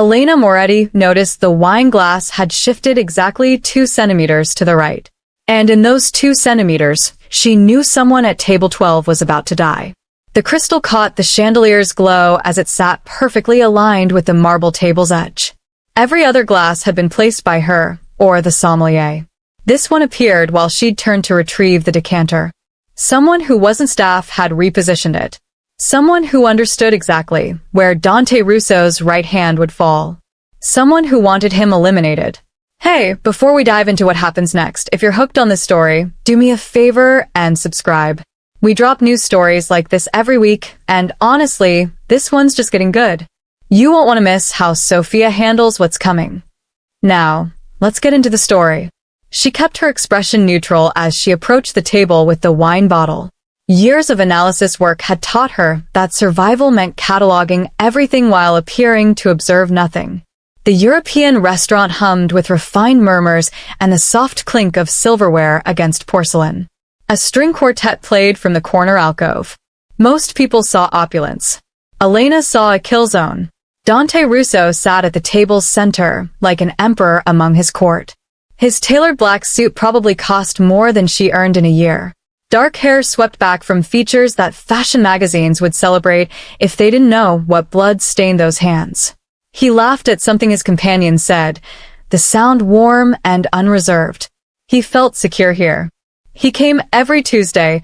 Elena Moretti noticed the wine glass had shifted exactly 2 centimeters to the right. And in those 2 centimeters, she knew someone at table 12 was about to die. The crystal caught the chandelier's glow as it sat perfectly aligned with the marble table's edge. Every other glass had been placed by her, or the sommelier. This one appeared while she'd turned to retrieve the decanter. Someone who wasn't staff had repositioned it. Someone who understood exactly where Dante Russo's right hand would fall. Someone who wanted him eliminated. Hey, before we dive into what happens next, if you're hooked on this story, do me a favor and subscribe. We drop news stories like this every week, and honestly, this one's just getting good. You won't want to miss how Sophia handles what's coming. Now, let's get into the story. She kept her expression neutral as she approached the table with the wine bottle. Years of analysis work had taught her that survival meant cataloging everything while appearing to observe nothing. The European restaurant hummed with refined murmurs and the soft clink of silverware against porcelain. A string quartet played from the corner alcove. Most people saw opulence. Elena saw a kill zone. Dante Russo sat at the table's center, like an emperor among his court. His tailored black suit probably cost more than she earned in a year. Dark hair swept back from features that fashion magazines would celebrate if they didn't know what blood stained those hands. He laughed at something his companion said, the sound warm and unreserved. He felt secure here. He came every Tuesday,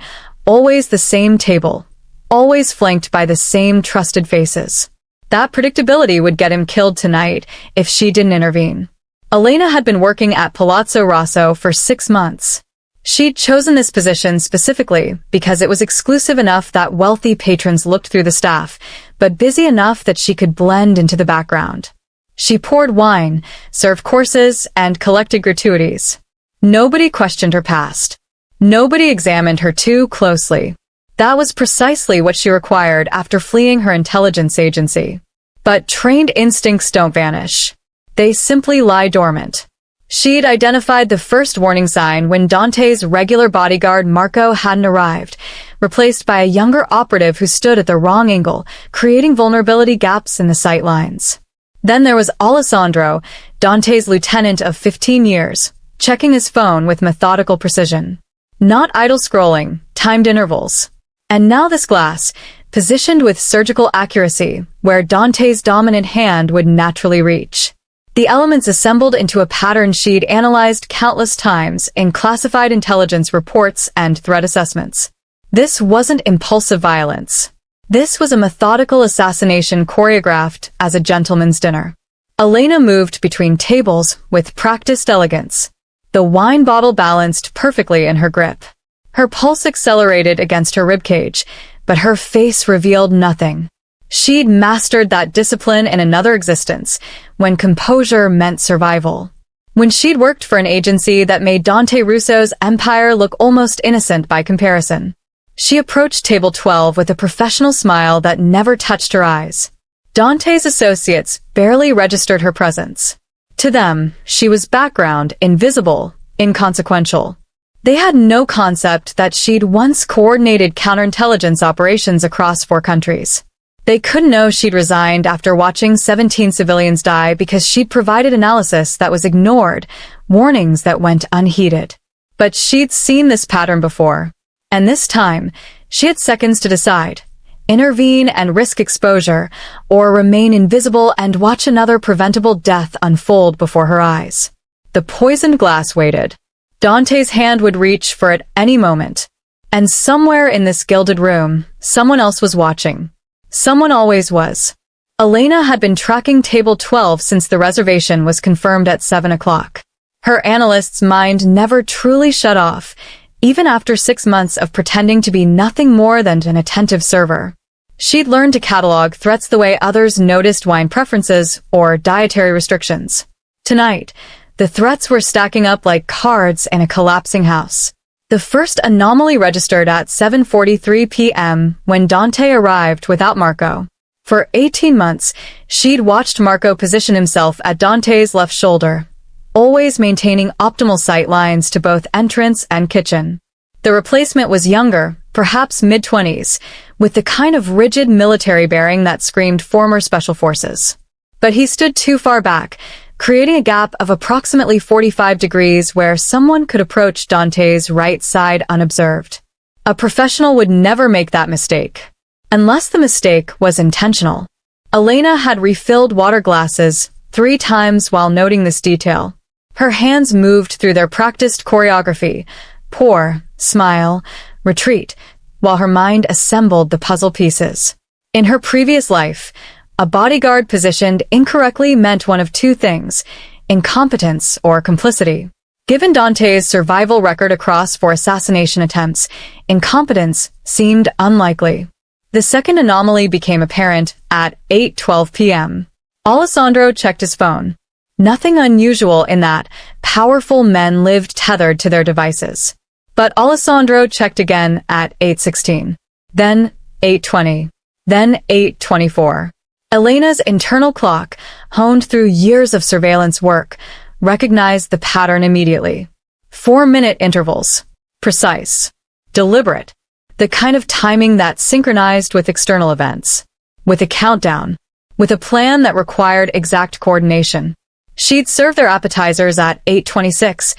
always the same table, always flanked by the same trusted faces. That predictability would get him killed tonight if she didn't intervene. Elena had been working at Palazzo Rosso for 6 months. She'd chosen this position specifically because it was exclusive enough that wealthy patrons looked through the staff, but busy enough that she could blend into the background. She poured wine, served courses, and collected gratuities. Nobody questioned her past. Nobody examined her too closely. That was precisely what she required after fleeing her intelligence agency. But trained instincts don't vanish. They simply lie dormant. She'd identified the first warning sign when Dante's regular bodyguard Marco hadn't arrived, replaced by a younger operative who stood at the wrong angle, creating vulnerability gaps in the sight lines. Then there was Alessandro, Dante's lieutenant of 15 years, checking his phone with methodical precision. Not idle scrolling, timed intervals. And now this glass, positioned with surgical accuracy, where Dante's dominant hand would naturally reach. The elements assembled into a pattern she'd analyzed countless times in classified intelligence reports and threat assessments. This wasn't impulsive violence. This was a methodical assassination choreographed as a gentleman's dinner. Elena moved between tables with practiced elegance. The wine bottle balanced perfectly in her grip. Her pulse accelerated against her ribcage, but her face revealed nothing. She'd mastered that discipline in another existence, when composure meant survival. When she'd worked for an agency that made Dante Russo's empire look almost innocent by comparison. She approached table 12 with a professional smile that never touched her eyes. Dante's associates barely registered her presence. To them, she was background, invisible, inconsequential. They had no concept that she'd once coordinated counterintelligence operations across 4 countries. They couldn't know she'd resigned after watching 17 civilians die because she'd provided analysis that was ignored, warnings that went unheeded. But she'd seen this pattern before. And this time, she had seconds to decide. Intervene and risk exposure, or remain invisible and watch another preventable death unfold before her eyes. The poisoned glass waited. Dante's hand would reach for it any moment. And somewhere in this gilded room, someone else was watching. Someone always was. Elena had been tracking table 12 since the reservation was confirmed at 7 o'clock. Her analyst's mind never truly shut off, even after 6 months of pretending to be nothing more than an attentive server. She'd learned to catalog threats the way others noticed wine preferences or dietary restrictions. Tonight, the threats were stacking up like cards in a collapsing house. The first anomaly registered at 7:43 p.m. when Dante arrived without Marco. For 18 months, she'd watched Marco position himself at Dante's left shoulder, always maintaining optimal sight lines to both entrance and kitchen. The replacement was younger, perhaps mid-20s, with the kind of rigid military bearing that screamed former special forces. But he stood too far back, creating a gap of approximately 45 degrees where someone could approach Dante's right side unobserved. A professional would never make that mistake. Unless the mistake was intentional. Elena had refilled water glasses 3 times while noting this detail. Her hands moved through their practiced choreography, pour, smile, retreat, while her mind assembled the puzzle pieces. In her previous life, a bodyguard positioned incorrectly meant one of 2 things, incompetence or complicity. Given Dante's survival record across 4 assassination attempts, incompetence seemed unlikely. The second anomaly became apparent at 8:12 p.m. Alessandro checked his phone. Nothing unusual in that powerful men lived tethered to their devices. But Alessandro checked again at 8:16. Then 8:20. Then 8:24. Elena's internal clock, honed through years of surveillance work, recognized the pattern immediately. 4-minute intervals. Precise. Deliberate. The kind of timing that synchronized with external events. With a countdown. With a plan that required exact coordination. She'd serve their appetizers at 8:26,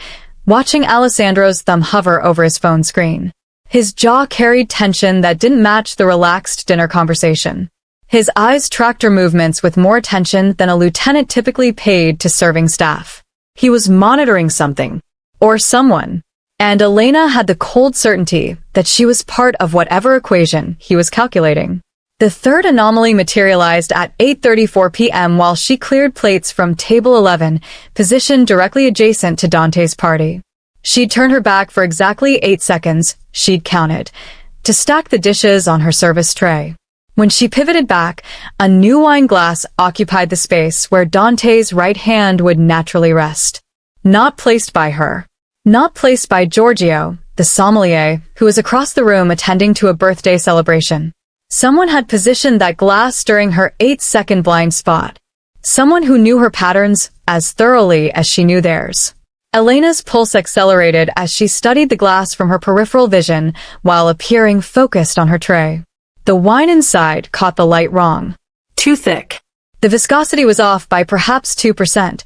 watching Alessandro's thumb hover over his phone screen. His jaw carried tension that didn't match the relaxed dinner conversation. His eyes tracked her movements with more attention than a lieutenant typically paid to serving staff. He was monitoring something. Or someone. And Elena had the cold certainty that she was part of whatever equation he was calculating. The third anomaly materialized at 8:34 p.m. while she cleared plates from table 11, positioned directly adjacent to Dante's party. She'd turned her back for exactly 8 seconds, she'd counted, to stack the dishes on her service tray. When she pivoted back, a new wine glass occupied the space where Dante's right hand would naturally rest. Not placed by her. Not placed by Giorgio, the sommelier, who was across the room attending to a birthday celebration. Someone had positioned that glass during her 8-second blind spot. Someone who knew her patterns as thoroughly as she knew theirs. Elena's pulse accelerated as she studied the glass from her peripheral vision while appearing focused on her tray. The wine inside caught the light wrong. Too thick. The viscosity was off by perhaps 2%,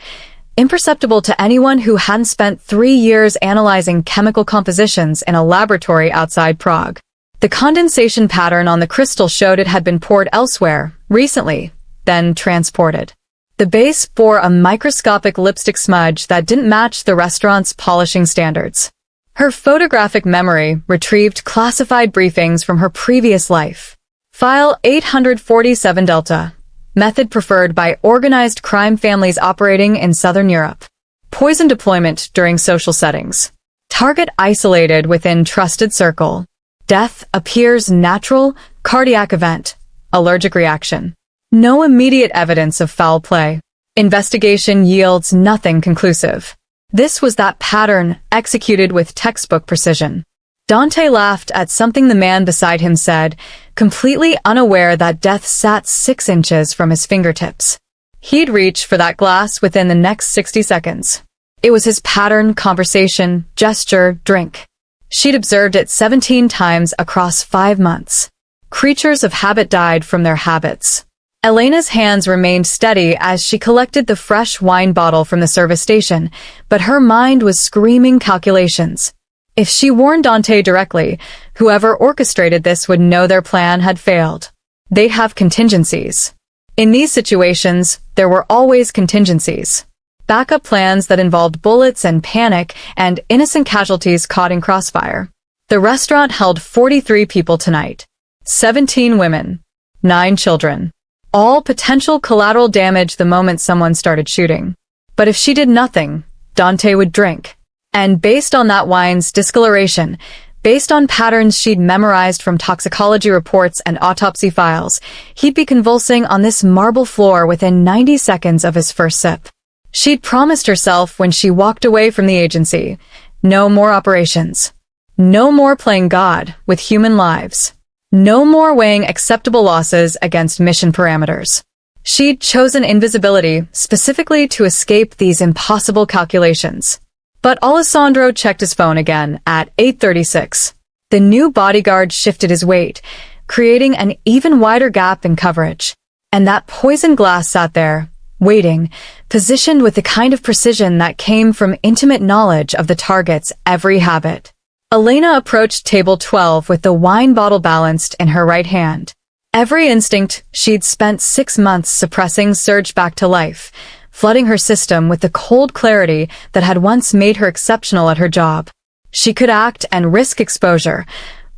imperceptible to anyone who hadn't spent 3 years analyzing chemical compositions in a laboratory outside Prague. The condensation pattern on the crystal showed it had been poured elsewhere, recently, then transported. The base bore a microscopic lipstick smudge that didn't match the restaurant's polishing standards. Her photographic memory retrieved classified briefings from her previous life. File 847 Delta. Method preferred by organized crime families operating in Southern Europe. Poison deployment during social settings. Target isolated within trusted circle. Death appears natural, cardiac event, allergic reaction. No immediate evidence of foul play. Investigation yields nothing conclusive. This was that pattern, executed with textbook precision. Dante laughed at something the man beside him said, completely unaware that death sat 6 inches from his fingertips. He'd reach for that glass within the next 60 seconds. It was his pattern, conversation, gesture, drink. She'd observed it 17 times across 5 months. Creatures of habit died from their habits. Elena's hands remained steady as she collected the fresh wine bottle from the service station, but her mind was screaming calculations. If she warned Dante directly, whoever orchestrated this would know their plan had failed. They'd have contingencies. In these situations, there were always contingencies. Backup plans that involved bullets and panic and innocent casualties caught in crossfire. The restaurant held 43 people tonight. 17 women. 9 children. All potential collateral damage the moment someone started shooting. But if she did nothing, Dante would drink. And based on that wine's discoloration, based on patterns she'd memorized from toxicology reports and autopsy files, he'd be convulsing on this marble floor within 90 seconds of his first sip. She'd promised herself when she walked away from the agency, no more operations. No more playing God with human lives. No more weighing acceptable losses against mission parameters. She'd chosen invisibility specifically to escape these impossible calculations. But Alessandro checked his phone again at 8:36. The new bodyguard shifted his weight, creating an even wider gap in coverage. And that poison glass sat there, waiting, positioned with the kind of precision that came from intimate knowledge of the target's every habit. Elena approached table 12 with the wine bottle balanced in her right hand. Every instinct she'd spent 6 months suppressing surged back to life, flooding her system with the cold clarity that had once made her exceptional at her job. She could act and risk exposure,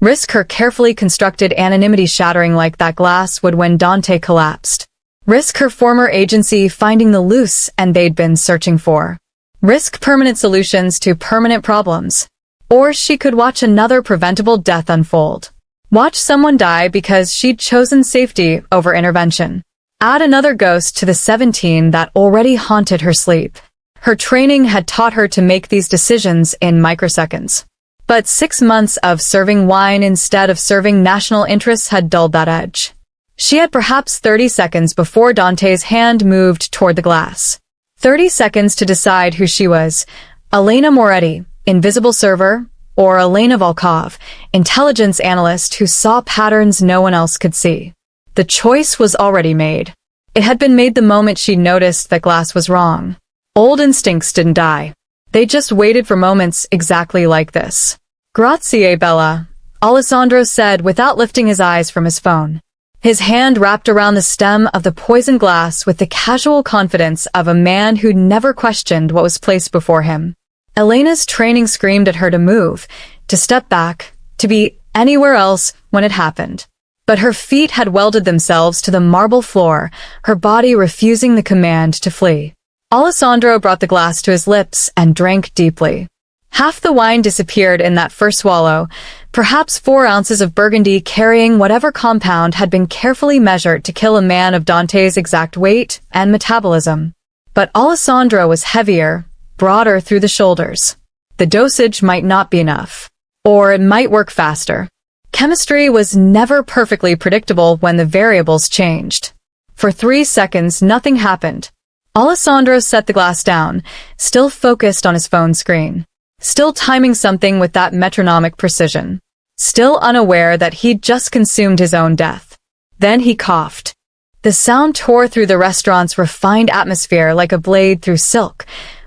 risk her carefully constructed anonymity shattering like that glass would when Dante collapsed. Risk her former agency finding the loose end they'd been searching for. Risk permanent solutions to permanent problems. Or she could watch another preventable death unfold. Watch someone die because she'd chosen safety over intervention. Add another ghost to the 17 that already haunted her sleep. Her training had taught her to make these decisions in microseconds. But 6 months of serving wine instead of serving national interests had dulled that edge. She had perhaps 30 seconds before Dante's hand moved toward the glass. 30 seconds to decide who she was. Elena Moretti, invisible server, or Elena Volkov, intelligence analyst who saw patterns no one else could see. The choice was already made. It had been made the moment she noticed that glass was wrong. Old instincts didn't die. They just waited for moments exactly like this. Grazie, Bella, Alessandro said without lifting his eyes from his phone. His hand wrapped around the stem of the poisoned glass with the casual confidence of a man who'd never questioned what was placed before him. Elena's training screamed at her to move, to step back, to be anywhere else when it happened. But her feet had welded themselves to the marble floor, her body refusing the command to flee. Alessandro brought the glass to his lips and drank deeply. Half the wine disappeared in that first swallow, perhaps 4 ounces of burgundy carrying whatever compound had been carefully measured to kill a man of Dante's exact weight and metabolism. But Alessandro was heavier, broader through the shoulders. The dosage might not be enough. Or it might work faster. Chemistry was never perfectly predictable when the variables changed. For 3 seconds, nothing happened. Alessandro set the glass down, still focused on his phone screen. Still timing something with that metronomic precision. Still unaware that he'd just consumed his own death. Then he coughed. The sound tore through the restaurant's refined atmosphere like a blade through silk,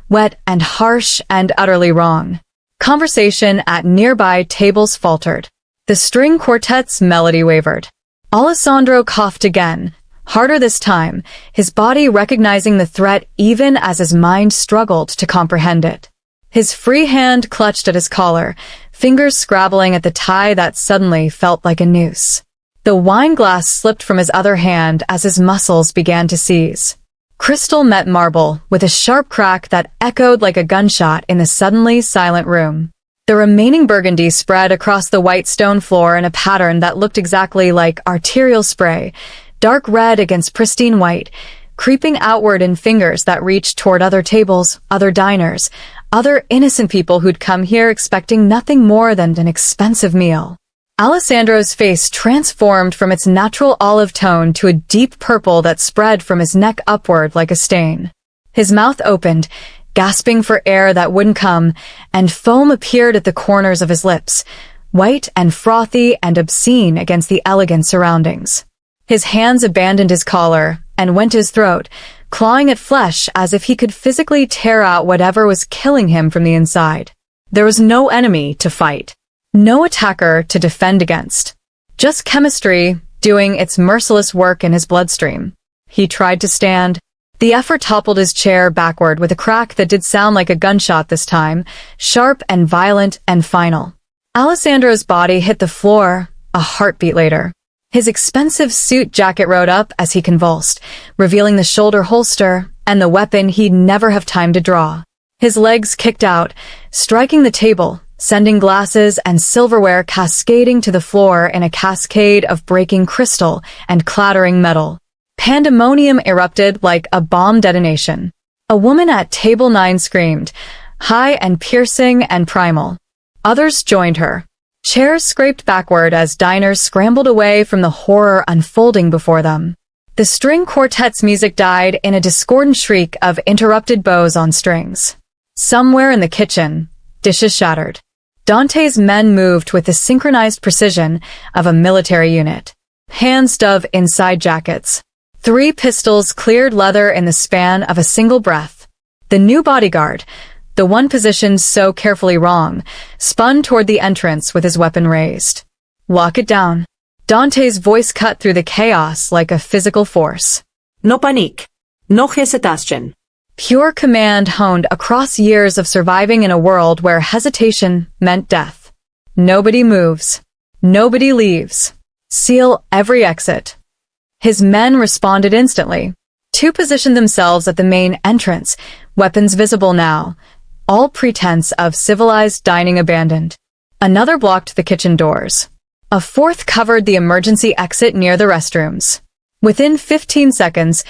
wet and harsh and utterly wrong. Conversation at nearby tables faltered. The string quartet's melody wavered. Alessandro coughed again, harder this time, his body recognizing the threat even as his mind struggled to comprehend it. His free hand clutched at his collar, fingers scrabbling at the tie that suddenly felt like a noose. The wine glass slipped from his other hand as his muscles began to seize. Crystal met marble with a sharp crack that echoed like a gunshot in the suddenly silent room. The remaining burgundy spread across the white stone floor in a pattern that looked exactly like arterial spray, dark red against pristine white, creeping outward in fingers that reached toward other tables, other diners, other innocent people who'd come here expecting nothing more than an expensive meal. Alessandro's face transformed from its natural olive tone to a deep purple that spread from his neck upward like a stain. His mouth opened, gasping for air that wouldn't come, and foam appeared at the corners of his lips, white and frothy and obscene against the elegant surroundings. His hands abandoned his collar and went to his throat, clawing at flesh as if he could physically tear out whatever was killing him from the inside. There was no enemy to fight. No attacker to defend against. Just chemistry doing its merciless work in his bloodstream. He tried to stand. The effort toppled his chair backward with a crack that did sound like a gunshot this time, sharp and violent and final. Alessandro's body hit the floor, a heartbeat later. His expensive suit jacket rode up as he convulsed, revealing the shoulder holster and the weapon he'd never have time to draw. His legs kicked out, striking the table, sending glasses and silverware cascading to the floor in a cascade of breaking crystal and clattering metal. Pandemonium erupted like a bomb detonation. A woman at table 9 screamed, high and piercing and primal. Others joined her. Chairs scraped backward as diners scrambled away from the horror unfolding before them. The string quartet's music died in a discordant shriek of interrupted bows on strings. Somewhere in the kitchen, dishes shattered. Dante's men moved with the synchronized precision of a military unit. Hands dove inside jackets. 3 pistols cleared leather in the span of a single breath. The new bodyguard, the one positioned so carefully wrong, spun toward the entrance with his weapon raised. "Lock it down." Dante's voice cut through the chaos like a physical force. No panique. No hesitation. Pure command honed across years of surviving in a world where hesitation meant death. Nobody moves. Nobody leaves. Seal every exit. His men responded instantly. 2 positioned themselves at the main entrance, weapons visible now, all pretense of civilized dining abandoned. Another blocked the kitchen doors. A 4th covered the emergency exit near the restrooms. Within 15 seconds,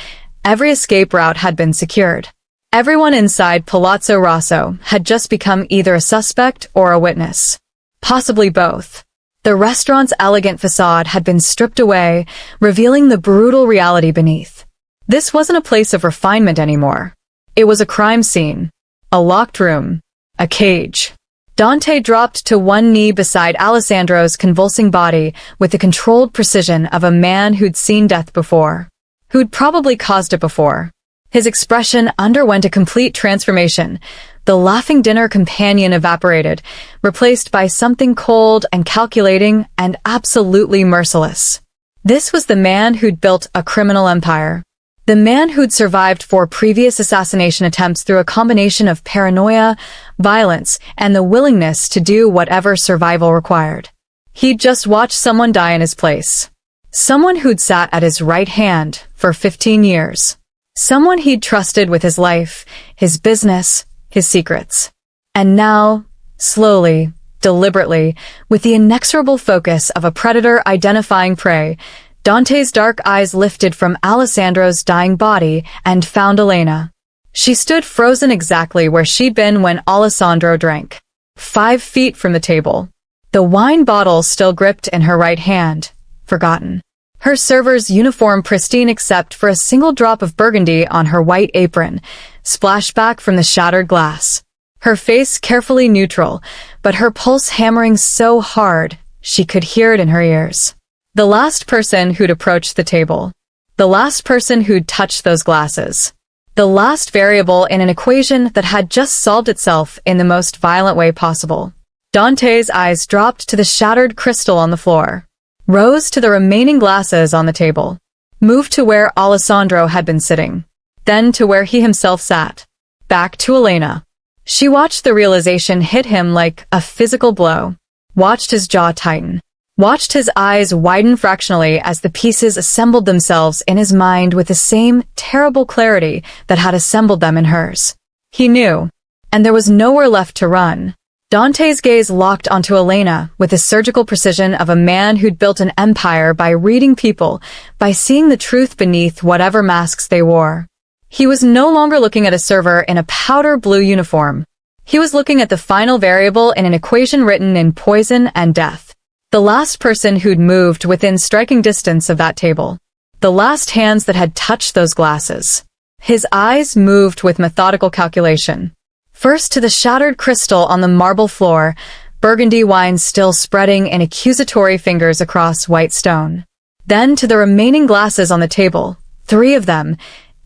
every escape route had been secured. Everyone inside Palazzo Rosso had just become either a suspect or a witness. Possibly both. The restaurant's elegant facade had been stripped away, revealing the brutal reality beneath. This wasn't a place of refinement anymore. It was a crime scene. A locked room. A cage. Dante dropped to one knee beside Alessandro's convulsing body with the controlled precision of a man who'd seen death before. Who'd probably caused it before. His expression underwent a complete transformation. The laughing dinner companion evaporated, replaced by something cold and calculating and absolutely merciless. This was the man who'd built a criminal empire. The man who'd survived 4 previous assassination attempts through a combination of paranoia, violence, and the willingness to do whatever survival required. He'd just watched someone die in his place. Someone who'd sat at his right hand for 15 years. Someone he'd trusted with his life, his business, his secrets. And now, slowly, deliberately, with the inexorable focus of a predator identifying prey, Dante's dark eyes lifted from Alessandro's dying body and found Elena. She stood frozen exactly where she'd been when Alessandro drank. 5 feet from the table. The wine bottle still gripped in her right hand, forgotten. Her server's uniform pristine except for a single drop of burgundy on her white apron, splashed back from the shattered glass. Her face carefully neutral, but her pulse hammering so hard she could hear it in her ears. The last person who'd approached the table. The last person who'd touched those glasses. The last variable in an equation that had just solved itself in the most violent way possible. Dante's eyes dropped to the shattered crystal on the floor. Rose to the remaining glasses on the table. Moved to where Alessandro had been sitting. Then to where he himself sat. Back to Elena. She watched the realization hit him like a physical blow. Watched his jaw tighten. Watched his eyes widen fractionally as the pieces assembled themselves in his mind with the same terrible clarity that had assembled them in hers. He knew. And there was nowhere left to run. Dante's gaze locked onto Elena with the surgical precision of a man who'd built an empire by reading people, by seeing the truth beneath whatever masks they wore. He was no longer looking at a server in a powder blue uniform. He was looking at the final variable in an equation written in poison and death. The last person who'd moved within striking distance of that table. The last hands that had touched those glasses. His eyes moved with methodical calculation. First to the shattered crystal on the marble floor, burgundy wine still spreading in accusatory fingers across white stone. Then to the remaining glasses on the table, 3 of them,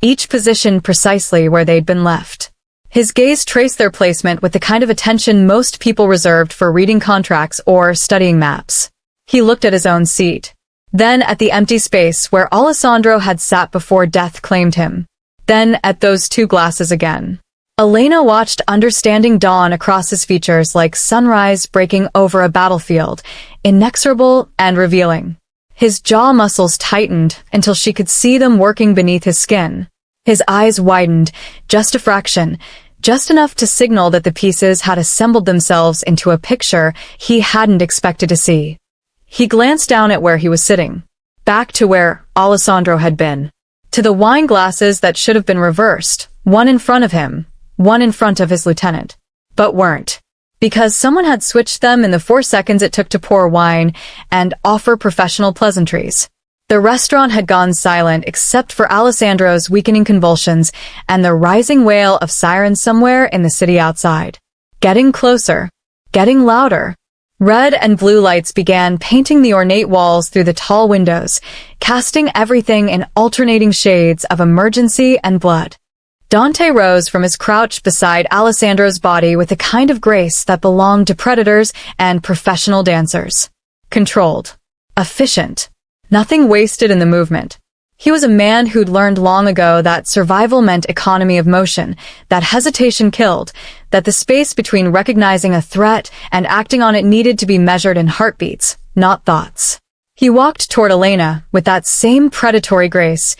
each positioned precisely where they'd been left. His gaze traced their placement with the kind of attention most people reserved for reading contracts or studying maps. He looked at his own seat. Then at the empty space where Alessandro had sat before death claimed him. Then at those 2 glasses again. Elena watched understanding dawn across his features like sunrise breaking over a battlefield, inexorable and revealing. His jaw muscles tightened until she could see them working beneath his skin. His eyes widened, just a fraction, just enough to signal that the pieces had assembled themselves into a picture he hadn't expected to see. He glanced down at where he was sitting, back to where Alessandro had been, to the wine glasses that should have been reversed, one in front of him, one in front of his lieutenant, but weren't, because someone had switched them in the 4 seconds it took to pour wine and offer professional pleasantries. The restaurant had gone silent except for Alessandro's weakening convulsions and the rising wail of sirens somewhere in the city outside. Getting closer. Getting louder. Red and blue lights began painting the ornate walls through the tall windows, casting everything in alternating shades of emergency and blood. Dante rose from his crouch beside Alessandro's body with a kind of grace that belonged to predators and professional dancers. Controlled. Efficient. Nothing wasted in the movement. He was a man who'd learned long ago that survival meant economy of motion, that hesitation killed, that the space between recognizing a threat and acting on it needed to be measured in heartbeats, not thoughts. He walked toward Elena with that same predatory grace,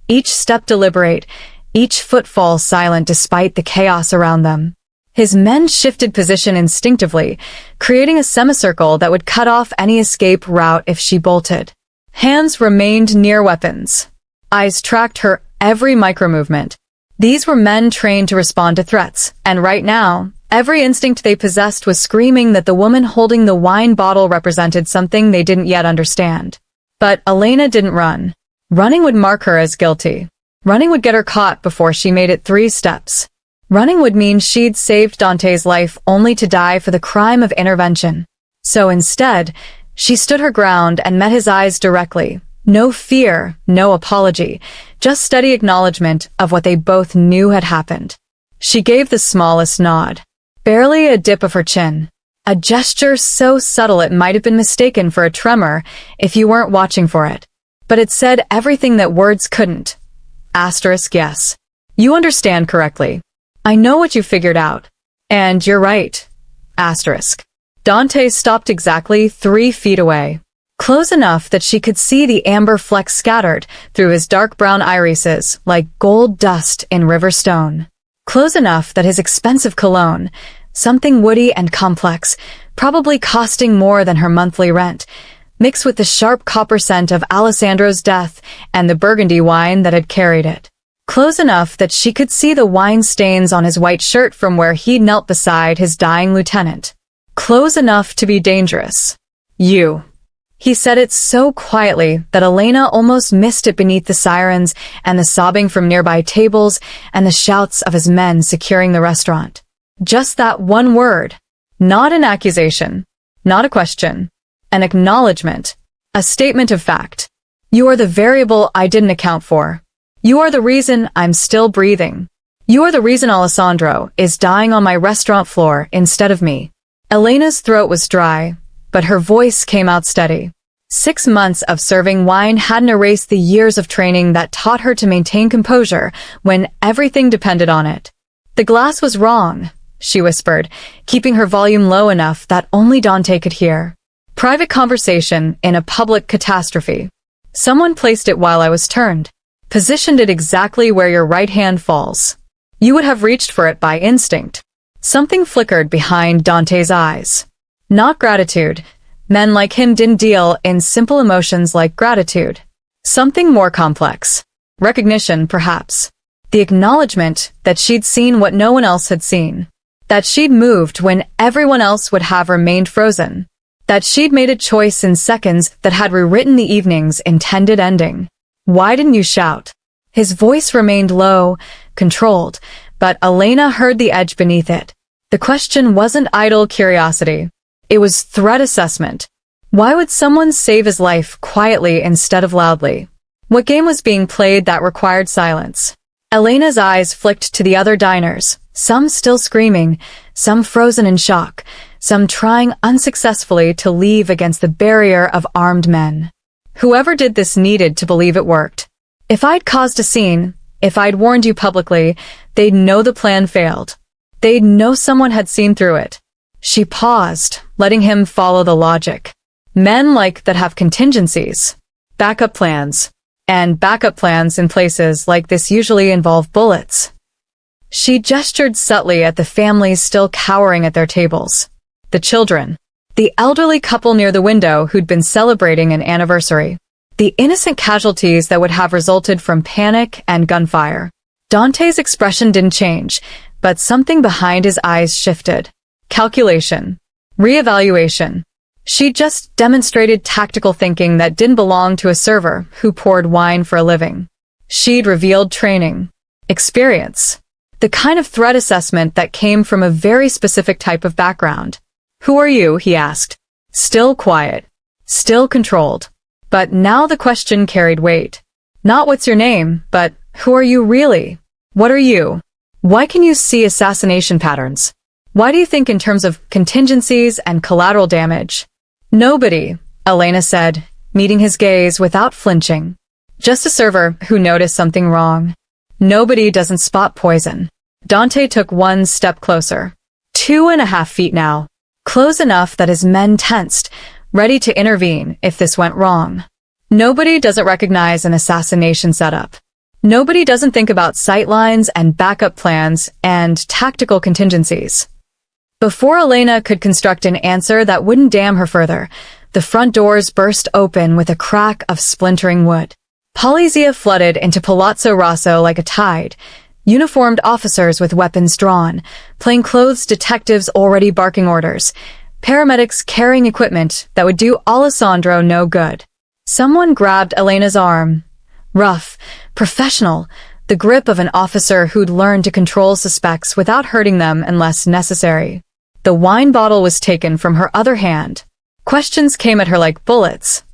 each step deliberate, each footfall silent despite the chaos around them. His men shifted position instinctively, creating a semicircle that would cut off any escape route if she bolted. Hands remained near weapons. Eyes tracked her every micromovement. These were men trained to respond to threats, and right now, every instinct they possessed was screaming that the woman holding the wine bottle represented something they didn't yet understand. But Elena didn't run. Running would mark her as guilty. Running would get her caught before she made it 3 steps. Running would mean she'd saved Dante's life only to die for the crime of intervention. So instead, she stood her ground and met his eyes directly. No fear, no apology, just steady acknowledgement of what they both knew had happened. She gave the smallest nod. Barely a dip of her chin. A gesture so subtle it might have been mistaken for a tremor if you weren't watching for it. But it said everything that words couldn't. Asterisk yes. You understand correctly. I know what you figured out. And you're right. Asterisk. Dante stopped exactly 3 feet away. Close enough that she could see the amber flecks scattered through his dark brown irises like gold dust in river stone. Close enough that his expensive cologne, something woody and complex, probably costing more than her monthly rent, mixed with the sharp copper scent of Alessandro's death and the burgundy wine that had carried it. Close enough that she could see the wine stains on his white shirt from where he'd knelt beside his dying lieutenant. Close enough to be dangerous. You. He said it so quietly that Elena almost missed it beneath the sirens and the sobbing from nearby tables and the shouts of his men securing the restaurant. Just that one word. Not an accusation. Not a question. An acknowledgement. A statement of fact. You are the variable I didn't account for. You are the reason I'm still breathing. You are the reason Alessandro is dying on my restaurant floor instead of me. Elena's throat was dry, but her voice came out steady. 6 months of serving wine hadn't erased the years of training that taught her to maintain composure when everything depended on it. The glass was wrong, she whispered, keeping her volume low enough that only Dante could hear. Private conversation in a public catastrophe. Someone placed it while I was turned. Positioned it exactly where your right hand falls. You would have reached for it by instinct. Something flickered behind Dante's eyes. Not gratitude. Men like him didn't deal in simple emotions like gratitude. Something more complex. Recognition, perhaps. The acknowledgement that she'd seen what no one else had seen. That she'd moved when everyone else would have remained frozen. That she'd made a choice in seconds that had rewritten the evening's intended ending. Why didn't you shout? His voice remained low, controlled, but Elena heard the edge beneath it. The question wasn't idle curiosity. It was threat assessment. Why would someone save his life quietly instead of loudly? What game was being played that required silence? Elena's eyes flicked to the other diners, some still screaming, some frozen in shock, some trying unsuccessfully to leave against the barrier of armed men. Whoever did this needed to believe it worked. If I'd caused a scene, if I'd warned you publicly, they'd know the plan failed. They'd know someone had seen through it. She paused, letting him follow the logic. Men like that have contingencies. Backup plans. And backup plans in places like this usually involve bullets. She gestured subtly at the families still cowering at their tables. The children. The elderly couple near the window who'd been celebrating an anniversary. The innocent casualties that would have resulted from panic and gunfire. Dante's expression didn't change, but something behind his eyes shifted. Calculation. Reevaluation. She just demonstrated tactical thinking that didn't belong to a server who poured wine for a living. She'd revealed training. Experience. The kind of threat assessment that came from a very specific type of background. Who are you? He asked. Still quiet. Still controlled. But now the question carried weight. Not what's your name, but who are you really? What are you? Why can you see assassination patterns? Why do you think in terms of contingencies and collateral damage? Nobody, Elena said, meeting his gaze without flinching. Just a server who noticed something wrong. Nobody doesn't spot poison. Dante took one step closer. 2.5 feet now. Close enough that his men tensed, ready to intervene if this went wrong. Nobody doesn't recognize an assassination setup. Nobody doesn't think about sightlines and backup plans and tactical contingencies. Before Elena could construct an answer that wouldn't damn her further, the front doors burst open with a crack of splintering wood. Polizia flooded into Palazzo Rosso like a tide, uniformed officers with weapons drawn, plainclothes detectives already barking orders, paramedics carrying equipment that would do Alessandro no good. Someone grabbed Elena's arm. Rough, professional, the grip of an officer who'd learned to control suspects without hurting them unless necessary. The wine bottle was taken from her other hand. Questions came at her like bullets.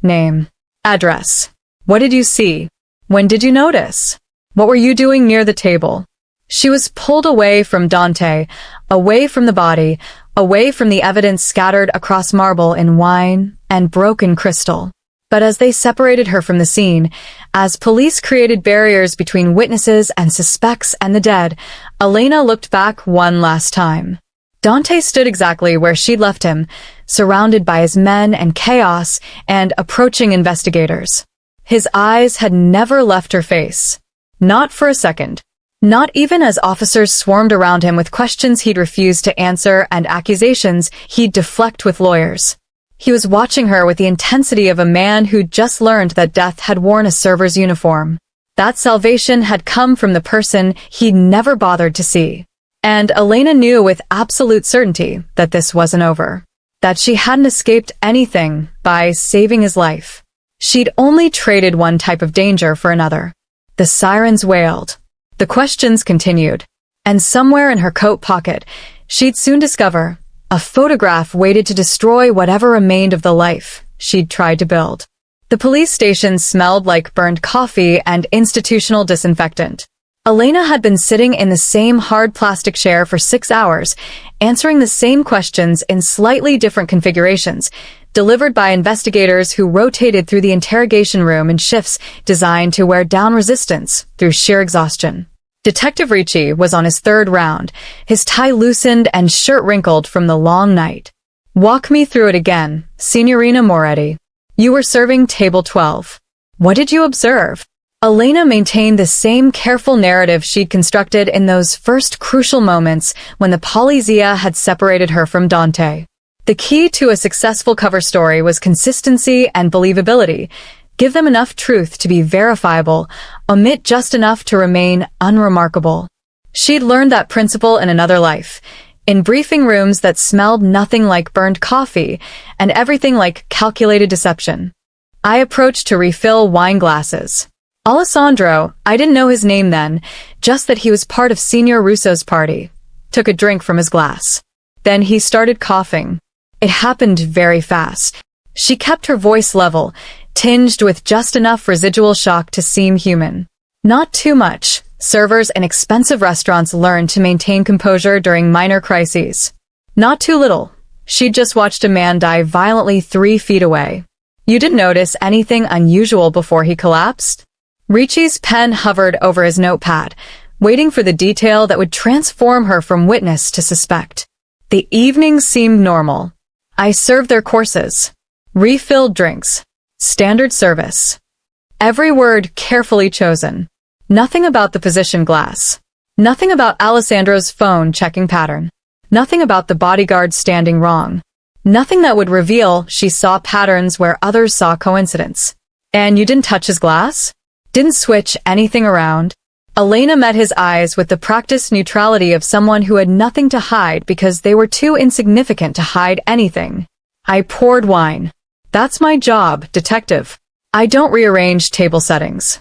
Name. Address. What did you see? When did you notice? What were you doing near the table? She was pulled away from Dante, away from the body, away from the evidence scattered across marble in wine and broken crystal. But as they separated her from the scene, as police created barriers between witnesses and suspects and the dead, Elena looked back one last time. Dante stood exactly where she'd left him, surrounded by his men and chaos and approaching investigators. His eyes had never left her face. Not for a second. Not even as officers swarmed around him with questions he'd refuse to answer and accusations he'd deflect with lawyers. He was watching her with the intensity of a man who'd just learned that death had worn a server's uniform. That salvation had come from the person he'd never bothered to see. And Elena knew with absolute certainty that this wasn't over. That she hadn't escaped anything by saving his life. She'd only traded one type of danger for another. The sirens wailed. The questions continued. And somewhere in her coat pocket, she'd soon discover a photograph waited to destroy whatever remained of the life she'd tried to build. The police station smelled like burned coffee and institutional disinfectant. Elena had been sitting in the same hard plastic chair for 6 hours, answering the same questions in slightly different configurations, delivered by investigators who rotated through the interrogation room in shifts designed to wear down resistance through sheer exhaustion. Detective Ricci was on his 3rd round, his tie loosened and shirt wrinkled from the long night. Walk me through it again, Signorina Moretti. You were serving table 12. What did you observe? Elena maintained the same careful narrative she'd constructed in those first crucial moments when the Polizia had separated her from Dante. The key to a successful cover story was consistency and believability. Give them enough truth to be verifiable, omit just enough to remain unremarkable. She'd learned that principle in another life, in briefing rooms that smelled nothing like burned coffee and everything like calculated deception. I approached to refill wine glasses. Alessandro, I didn't know his name then, just that he was part of Signor Russo's party. Took a drink from his glass. Then he started coughing. It happened very fast. She kept her voice level, tinged with just enough residual shock to seem human. Not too much. Servers in expensive restaurants learn to maintain composure during minor crises. Not too little. She'd just watched a man die violently 3 feet away. You didn't notice anything unusual before he collapsed? Ricci's pen hovered over his notepad, waiting for the detail that would transform her from witness to suspect. The evening seemed normal. I served their courses. Refilled drinks. Standard service. Every word carefully chosen. Nothing about the position glass. Nothing about Alessandro's phone checking pattern. Nothing about the bodyguard standing wrong. Nothing that would reveal she saw patterns where others saw coincidence. And you didn't touch his glass? Didn't switch anything around? Elena met his eyes with the practiced neutrality of someone who had nothing to hide because they were too insignificant to hide anything. I poured wine. That's my job, detective. I don't rearrange table settings.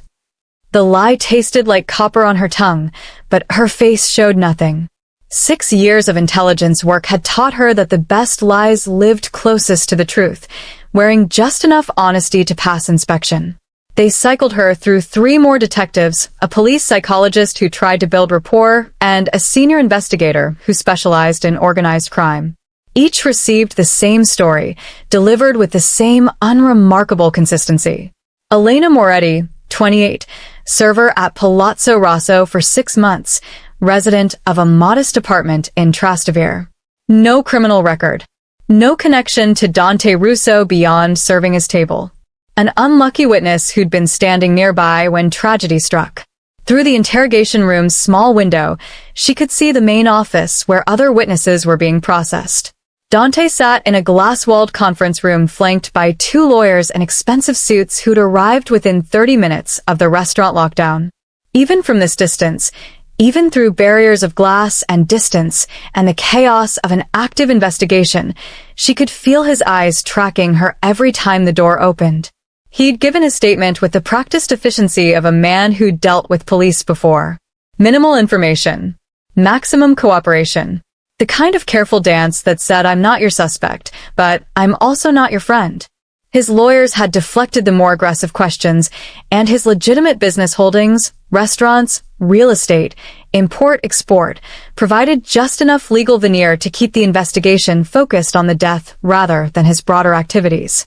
The lie tasted like copper on her tongue, but her face showed nothing. 6 years of intelligence work had taught her that the best lies lived closest to the truth, wearing just enough honesty to pass inspection. They cycled her through 3 more detectives, a police psychologist who tried to build rapport, and a senior investigator who specialized in organized crime. Each received the same story, delivered with the same unremarkable consistency. Elena Moretti, 28, server at Palazzo Rosso for 6 months, resident of a modest apartment in Trastevere. No criminal record. No connection to Dante Russo beyond serving his table. An unlucky witness who'd been standing nearby when tragedy struck. Through the interrogation room's small window, she could see the main office where other witnesses were being processed. Dante sat in a glass-walled conference room flanked by 2 lawyers in expensive suits who'd arrived within 30 minutes of the restaurant lockdown. Even from this distance, even through barriers of glass and distance and the chaos of an active investigation, she could feel his eyes tracking her every time the door opened. He'd given his statement with the practiced efficiency of a man who'd dealt with police before. Minimal information. Maximum cooperation. The kind of careful dance that said, "I'm not your suspect, but I'm also not your friend." His lawyers had deflected the more aggressive questions, and his legitimate business holdings, restaurants, real estate, import-export, provided just enough legal veneer to keep the investigation focused on the death rather than his broader activities.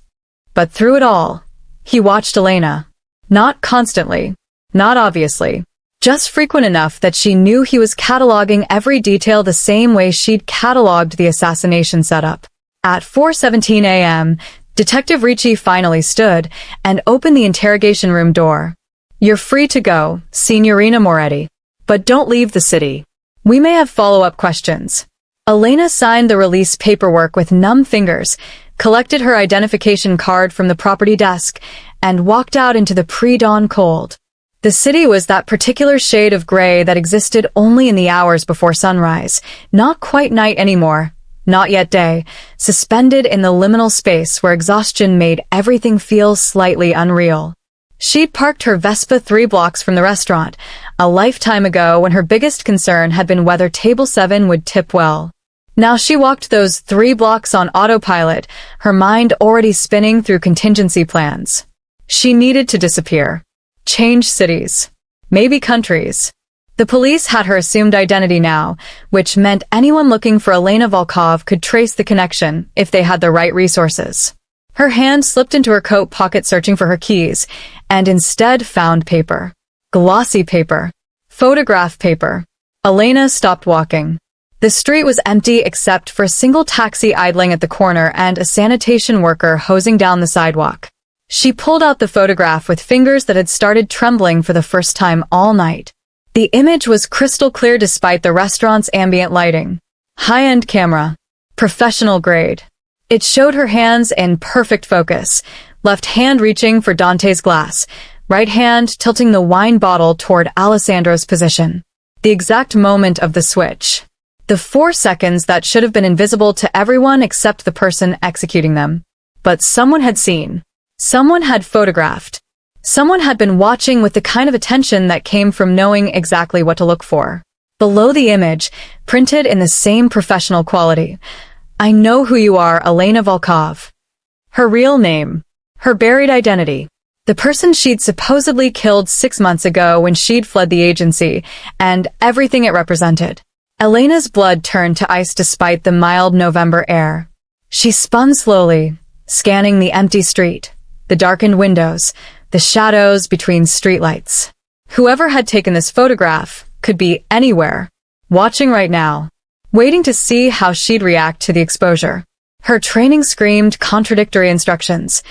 But through it all, he watched Elena. Not constantly, not obviously, just frequent enough that she knew he was cataloging every detail the same way she'd cataloged the assassination setup. At 4:17 a.m., Detective Ricci finally stood and opened the interrogation room door. "You're free to go, Signorina Moretti. But don't leave the city. We may have follow-up questions." Elena signed the release paperwork with numb fingers, collected her identification card from the property desk, and walked out into the pre-dawn cold. The city was that particular shade of gray that existed only in the hours before sunrise, not quite night anymore, not yet day, suspended in the liminal space where exhaustion made everything feel slightly unreal. She'd parked her Vespa 3 blocks from the restaurant, a lifetime ago when her biggest concern had been whether Table 7 would tip well. Now she walked those 3 blocks on autopilot, her mind already spinning through contingency plans. She needed to disappear. Change cities. Maybe countries. The police had her assumed identity now, which meant anyone looking for Elena Volkov could trace the connection if they had the right resources. Her hand slipped into her coat pocket searching for her keys, and instead found paper. Glossy paper. Photograph paper. Elena stopped walking. The street was empty except for a single taxi idling at the corner and a sanitation worker hosing down the sidewalk. She pulled out the photograph with fingers that had started trembling for the first time all night. The image was crystal clear despite the restaurant's ambient lighting. High-end camera. Professional grade. It showed her hands in perfect focus, left hand reaching for Dante's glass, right hand tilting the wine bottle toward Alessandro's position. The exact moment of the switch. The 4 seconds that should have been invisible to everyone except the person executing them. But someone had seen. Someone had photographed. Someone had been watching with the kind of attention that came from knowing exactly what to look for. Below the image, printed in the same professional quality, "I know who you are, Elena Volkov." Her real name. Her buried identity. The person she'd supposedly killed 6 months ago when she'd fled the agency, and everything it represented. Elena's blood turned to ice despite the mild November air. She spun slowly, scanning the empty street, the darkened windows, the shadows between streetlights. Whoever had taken this photograph could be anywhere, watching right now, waiting to see how she'd react to the exposure. Her training screamed contradictory instructions.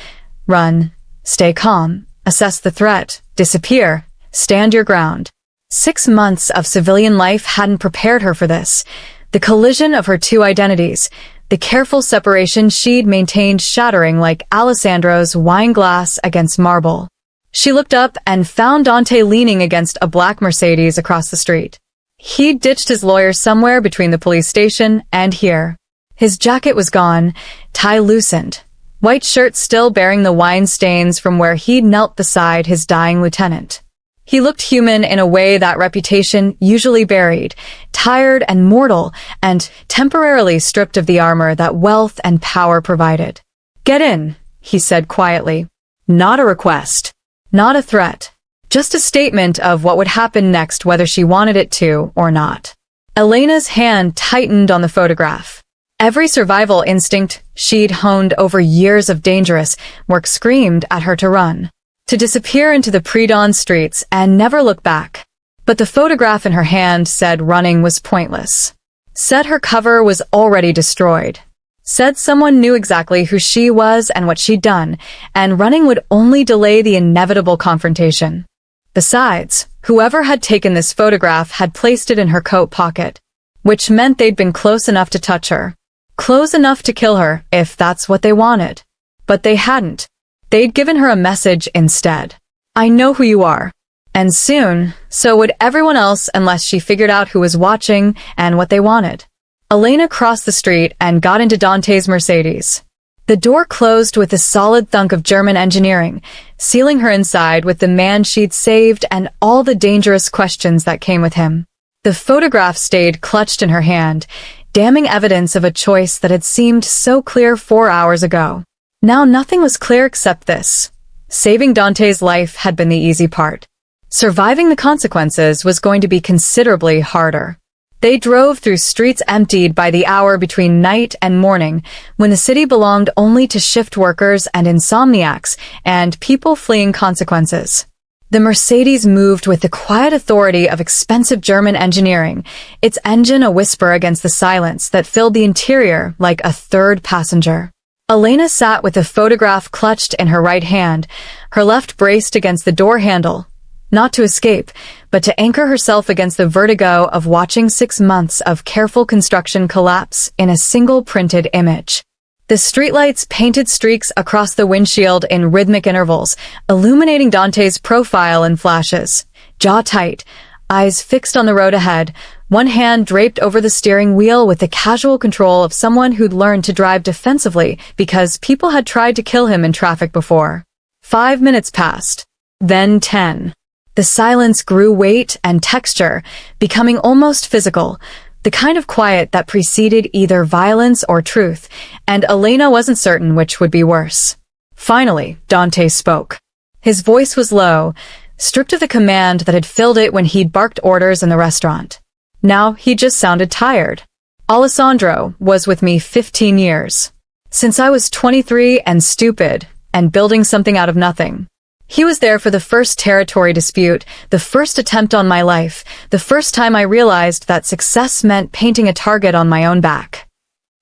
Run, stay calm, assess the threat, disappear, stand your ground. 6 months of civilian life hadn't prepared her for this. The collision of her 2 identities, the careful separation she'd maintained shattering like Alessandro's wine glass against marble. She looked up and found Dante leaning against a black Mercedes across the street. He'd ditched his lawyer somewhere between the police station and here. His jacket was gone, tie loosened, white shirt still bearing the wine stains from where he'd knelt beside his dying lieutenant. He looked human in a way that reputation usually buried, tired and mortal, and temporarily stripped of the armor that wealth and power provided. "Get in," he said quietly. Not a request. Not a threat. Just a statement of what would happen next whether she wanted it to or not. Elena's hand tightened on the photograph. Every survival instinct she'd honed over years of dangerous work screamed at her to run, to disappear into the pre-dawn streets and never look back. But the photograph in her hand said running was pointless. Said her cover was already destroyed. Said someone knew exactly who she was and what she'd done, and running would only delay the inevitable confrontation. Besides, whoever had taken this photograph had placed it in her coat pocket, which meant they'd been close enough to touch her. Close enough to kill her, if that's what they wanted. But they hadn't. They'd given her a message instead. "I know who you are." And soon, so would everyone else unless she figured out who was watching and what they wanted. Elena crossed the street and got into Dante's Mercedes. The door closed with a solid thunk of German engineering, sealing her inside with the man she'd saved and all the dangerous questions that came with him. The photograph stayed clutched in her hand, damning evidence of a choice that had seemed so clear 4 hours ago. Now nothing was clear except this. Saving Dante's life had been the easy part. Surviving the consequences was going to be considerably harder. They drove through streets emptied by the hour between night and morning, when the city belonged only to shift workers and insomniacs and people fleeing consequences. The Mercedes moved with the quiet authority of expensive German engineering, its engine a whisper against the silence that filled the interior like a third passenger. Elena sat with the photograph clutched in her right hand, her left braced against the door handle, not to escape, but to anchor herself against the vertigo of watching 6 months of careful construction collapse in a single printed image. The streetlights painted streaks across the windshield in rhythmic intervals, illuminating Dante's profile in flashes. Jaw tight, eyes fixed on the road ahead, one hand draped over the steering wheel with the casual control of someone who'd learned to drive defensively because people had tried to kill him in traffic before. 5 minutes passed. Then 10. The silence grew weight and texture, becoming almost physical, the kind of quiet that preceded either violence or truth, and Elena wasn't certain which would be worse. Finally, Dante spoke. His voice was low, stripped of the command that had filled it when he'd barked orders in the restaurant. Now he just sounded tired. "Alessandro was with me 15 years. Since I was 23 and stupid, and building something out of nothing. He was there for the first territory dispute, the first attempt on my life, the first time I realized that success meant painting a target on my own back."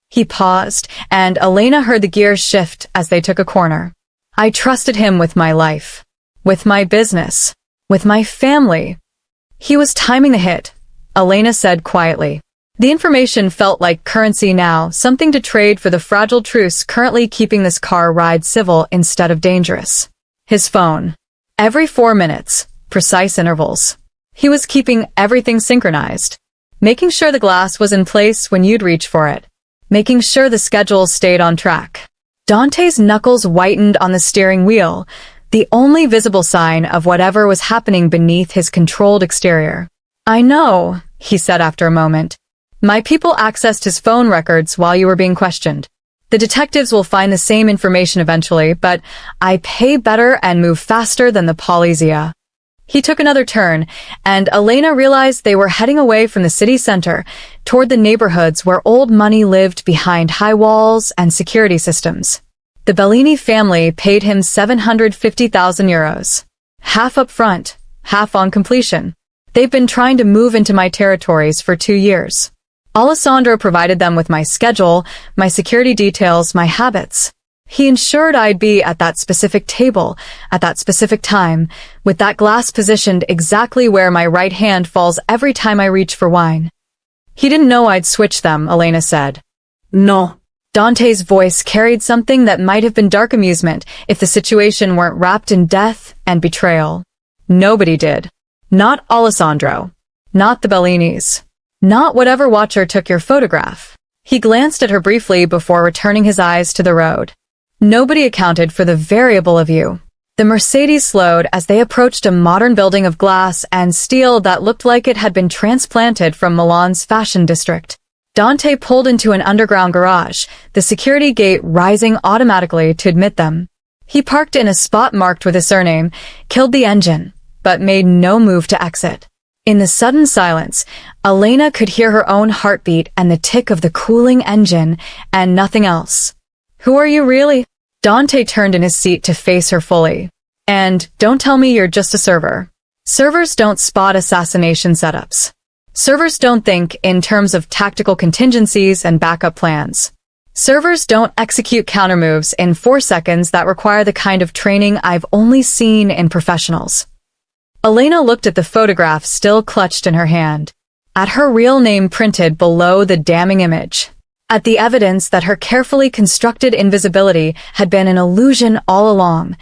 He paused, and Elena heard the gears shift as they took a corner. "I trusted him with my life, with my business, with my family." He was timing the hit, Elena said quietly. The information felt like currency now, something to trade for the fragile truce currently keeping this car ride civil instead of dangerous. His phone. Every 4 minutes, precise intervals. He was keeping everything synchronized. Making sure the glass was in place when you'd reach for it. Making sure the schedule stayed on track. Dante's knuckles whitened on the steering wheel, the only visible sign of whatever was happening beneath his controlled exterior. "I know," he said after a moment. "My people accessed his phone records while you were being questioned. The detectives will find the same information eventually, but I pay better and move faster than the Polizia." He took another turn, and Elena realized they were heading away from the city center, toward the neighborhoods where old money lived behind high walls and security systems. The Bellini family paid him 750,000 euros. Half up front, half on completion. They've been trying to move into my territories for 2 years. Alessandro provided them with my schedule, my security details, my habits. He ensured I'd be at that specific table, at that specific time, with that glass positioned exactly where my right hand falls every time I reach for wine. He didn't know I'd switch them, Elena said. "No." Dante's voice carried something that might have been dark amusement if the situation weren't wrapped in death and betrayal. Nobody did. Not Alessandro. Not the Bellinis. Not whatever watcher took your photograph. He glanced at her briefly before returning his eyes to the road. Nobody accounted for the variable of you. The Mercedes slowed as they approached a modern building of glass and steel that looked like it had been transplanted from Milan's fashion district. Dante pulled into an underground garage, the security gate rising automatically to admit them. He parked in a spot marked with his surname, killed the engine, but made no move to exit. In the sudden silence, Elena could hear her own heartbeat and the tick of the cooling engine, and nothing else. Who are you really? Dante turned in his seat to face her fully. And don't tell me you're just a server. Servers don't spot assassination setups. Servers don't think in terms of tactical contingencies and backup plans. Servers don't execute countermoves in 4 seconds that require the kind of training I've only seen in professionals. Elena looked at the photograph still clutched in her hand, at her real name printed below the damning image, at the evidence that her carefully constructed invisibility had been an illusion all along.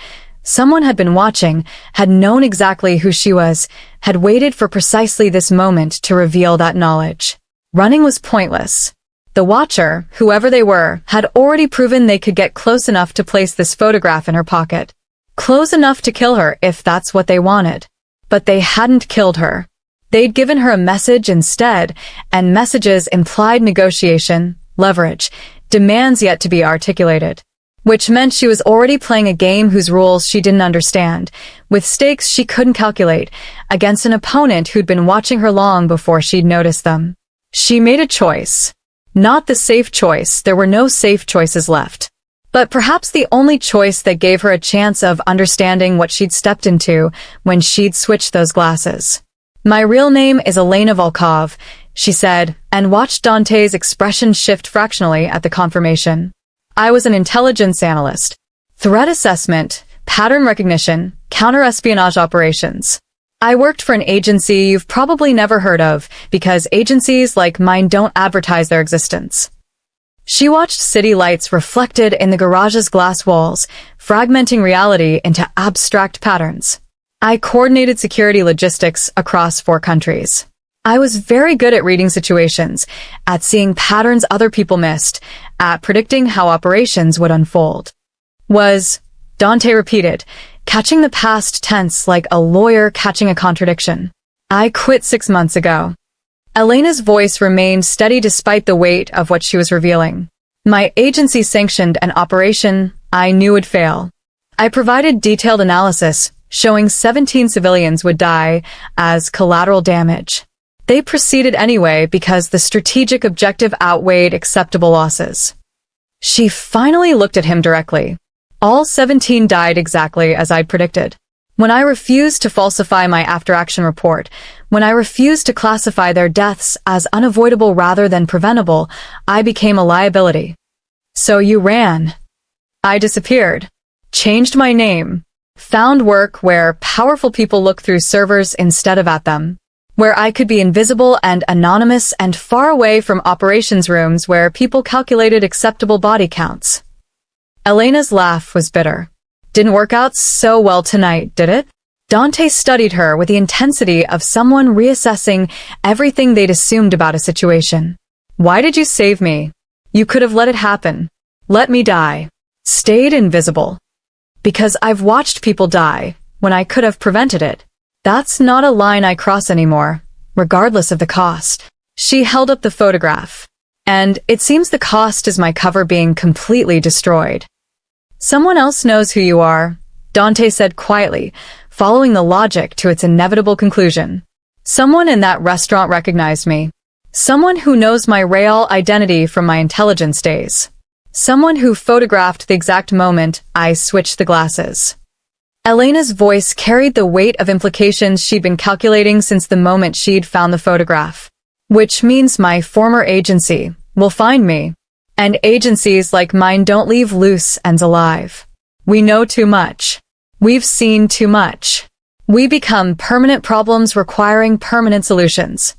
Someone had been watching, had known exactly who she was, had waited for precisely this moment to reveal that knowledge. Running was pointless. The watcher, whoever they were, had already proven they could get close enough to place this photograph in her pocket. Close enough to kill her if that's what they wanted. But they hadn't killed her. They'd given her a message instead, and messages implied negotiation, leverage, demands yet to be articulated. Which meant she was already playing a game whose rules she didn't understand, with stakes she couldn't calculate, against an opponent who'd been watching her long before she'd noticed them. She made a choice. Not the safe choice, there were no safe choices left. But perhaps the only choice that gave her a chance of understanding what she'd stepped into when she'd switched those glasses. My real name is Elena Volkov, she said, and watched Dante's expression shift fractionally at the confirmation. I was an intelligence analyst. Threat assessment, pattern recognition, counter-espionage operations. I worked for an agency you've probably never heard of, because agencies like mine don't advertise their existence. She watched city lights reflected in the garage's glass walls, fragmenting reality into abstract patterns. I coordinated security logistics across 4 countries. I was very good at reading situations, at seeing patterns other people missed, at predicting how operations would unfold. Dante repeated, catching the past tense like a lawyer catching a contradiction. I quit 6 months ago. Elena's voice remained steady despite the weight of what she was revealing. My agency sanctioned an operation I knew would fail. I provided detailed analysis, showing 17 civilians would die as collateral damage. They proceeded anyway because the strategic objective outweighed acceptable losses. She finally looked at him directly. All 17 died exactly as I'd predicted. When I refused to falsify my after-action report, when I refused to classify their deaths as unavoidable rather than preventable, I became a liability. So you ran. I disappeared. Changed my name. Found work where powerful people look through servers instead of at them. Where I could be invisible and anonymous and far away from operations rooms where people calculated acceptable body counts. Elena's laugh was bitter. Didn't work out so well tonight, did it? Dante studied her with the intensity of someone reassessing everything they'd assumed about a situation. Why did you save me? You could have let it happen. Let me die. Stayed invisible. Because I've watched people die when I could have prevented it. That's not a line I cross anymore, regardless of the cost. She held up the photograph. And it seems the cost is my cover being completely destroyed. Someone else knows who you are, Dante said quietly, following the logic to its inevitable conclusion. Someone in that restaurant recognized me. Someone who knows my real identity from my intelligence days. Someone who photographed the exact moment I switched the glasses. Elena's voice carried the weight of implications she'd been calculating since the moment she'd found the photograph. Which means my former agency will find me. And agencies like mine don't leave loose ends alive. We know too much. We've seen too much. We become permanent problems requiring permanent solutions.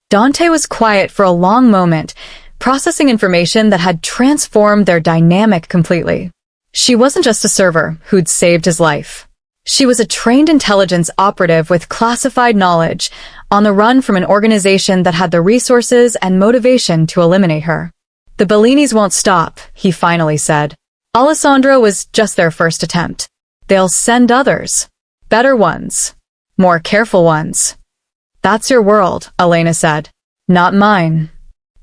Dante was quiet for a long moment, processing information that had transformed their dynamic completely. She wasn't just a server who'd saved his life. She was a trained intelligence operative with classified knowledge, on the run from an organization that had the resources and motivation to eliminate her. The Bellinis won't stop, he finally said. Alessandro was just their first attempt. they'll send others. Better ones. More careful ones. That's your world, Elena said. Not mine.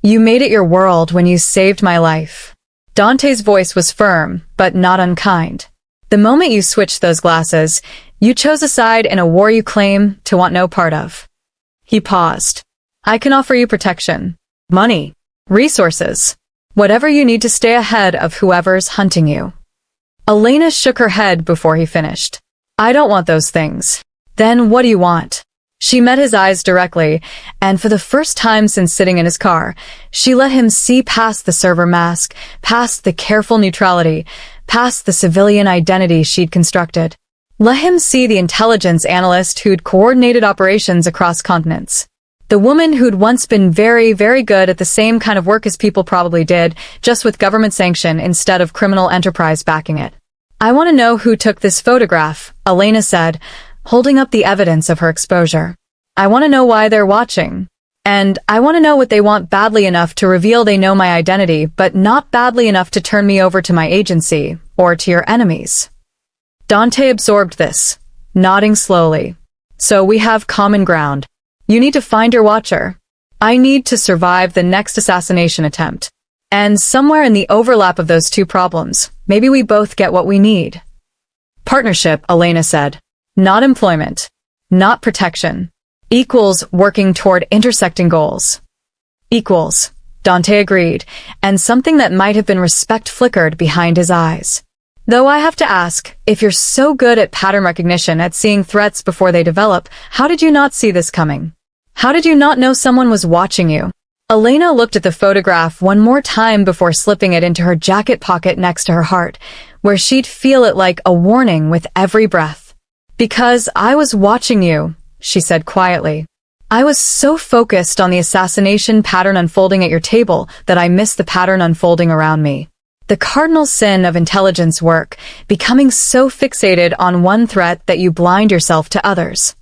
You made it your world when you saved my life. Dante's voice was firm, but not unkind. The moment you switched those glasses, you chose a side in a war you claim to want no part of. He paused. I can offer you protection, money, resources, whatever you need to stay ahead of whoever's hunting you. Elena shook her head before he finished. I don't want those things. Then what do you want? She met his eyes directly, and for the first time since sitting in his car, she let him see past the server mask, past the careful neutrality, past the civilian identity she'd constructed. Let him see the intelligence analyst who'd coordinated operations across continents. The woman who'd once been very, very good at the same kind of work as people probably did, just with government sanction instead of criminal enterprise backing it. I want to know who took this photograph, Elena said, holding up the evidence of her exposure. I want to know why they're watching. And I want to know what they want badly enough to reveal they know my identity, but not badly enough to turn me over to my agency, or to your enemies. Dante absorbed this, nodding slowly. So we have common ground. You need to find your watcher. I need to survive the next assassination attempt. And somewhere in the overlap of those two problems, maybe we both get what we need. Partnership, Elena said. Not employment. Not protection. Equals working toward intersecting goals. Equals, Dante agreed, and something that might have been respect flickered behind his eyes. Though I have to ask, if you're so good at pattern recognition, at seeing threats before they develop, how did you not see this coming? How did you not know someone was watching you? Elena looked at the photograph one more time before slipping it into her jacket pocket next to her heart, where she'd feel it like a warning with every breath. Because I was watching you, she said quietly. I was so focused on the assassination pattern unfolding at your table that I missed the pattern unfolding around me. The cardinal sin of intelligence work, becoming so fixated on one threat that you blind yourself to others.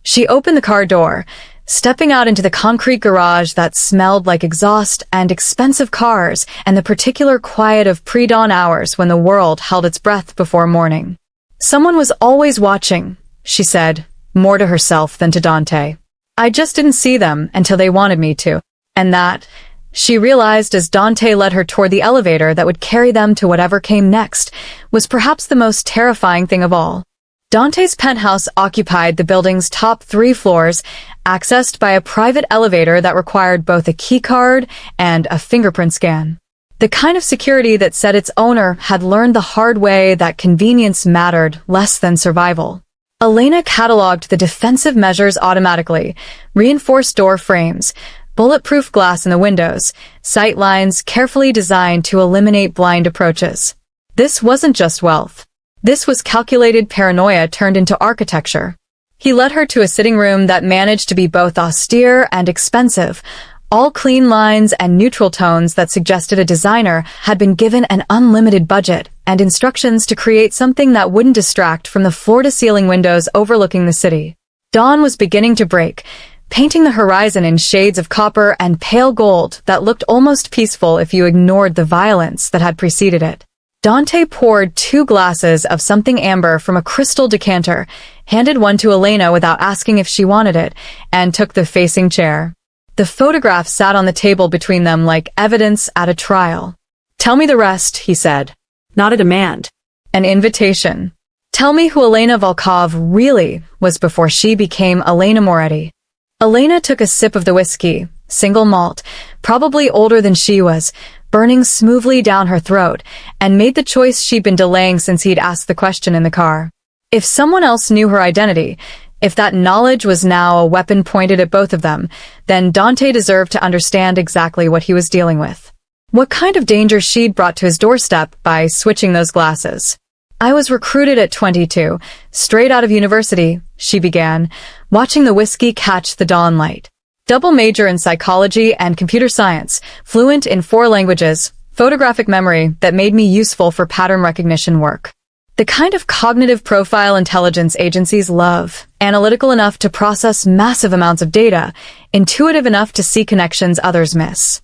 She opened the car door, stepping out into the concrete garage that smelled like exhaust and expensive cars and the particular quiet of pre-dawn hours when the world held its breath before morning. Someone was always watching, she said, more to herself than to Dante. I just didn't see them until they wanted me to. And that, she realized as Dante led her toward the elevator that would carry them to whatever came next, was perhaps the most terrifying thing of all. Dante's penthouse occupied the building's top 3 floors, accessed by a private elevator that required both a keycard and a fingerprint scan. The kind of security that said its owner had learned the hard way that convenience mattered less than survival. Elena cataloged the defensive measures automatically: reinforced door frames, bulletproof glass in the windows, sight lines carefully designed to eliminate blind approaches. This wasn't just wealth. This was calculated paranoia turned into architecture. He led her to a sitting room that managed to be both austere and expensive, all clean lines and neutral tones that suggested a designer had been given an unlimited budget and instructions to create something that wouldn't distract from the floor-to-ceiling windows overlooking the city. Dawn was beginning to break, painting the horizon in shades of copper and pale gold that looked almost peaceful if you ignored the violence that had preceded it. Dante poured 2 glasses of something amber from a crystal decanter, handed one to Elena without asking if she wanted it, and took the facing chair. The photograph sat on the table between them like evidence at a trial. Tell me the rest, he said. Not a demand. An invitation. Tell me who Elena Volkov really was before she became Elena Moretti. Elena took a sip of the whiskey, single malt, probably older than she was, burning smoothly down her throat, and made the choice she'd been delaying since he'd asked the question in the car. If someone else knew her identity, if that knowledge was now a weapon pointed at both of them, then Dante deserved to understand exactly what he was dealing with. What kind of danger she'd brought to his doorstep by switching those glasses. I was recruited at 22, straight out of university, she began, watching the whiskey catch the dawn light. Double major in psychology and computer science, fluent in 4 languages, photographic memory that made me useful for pattern recognition work. The kind of cognitive profile intelligence agencies love, analytical enough to process massive amounts of data, intuitive enough to see connections others miss.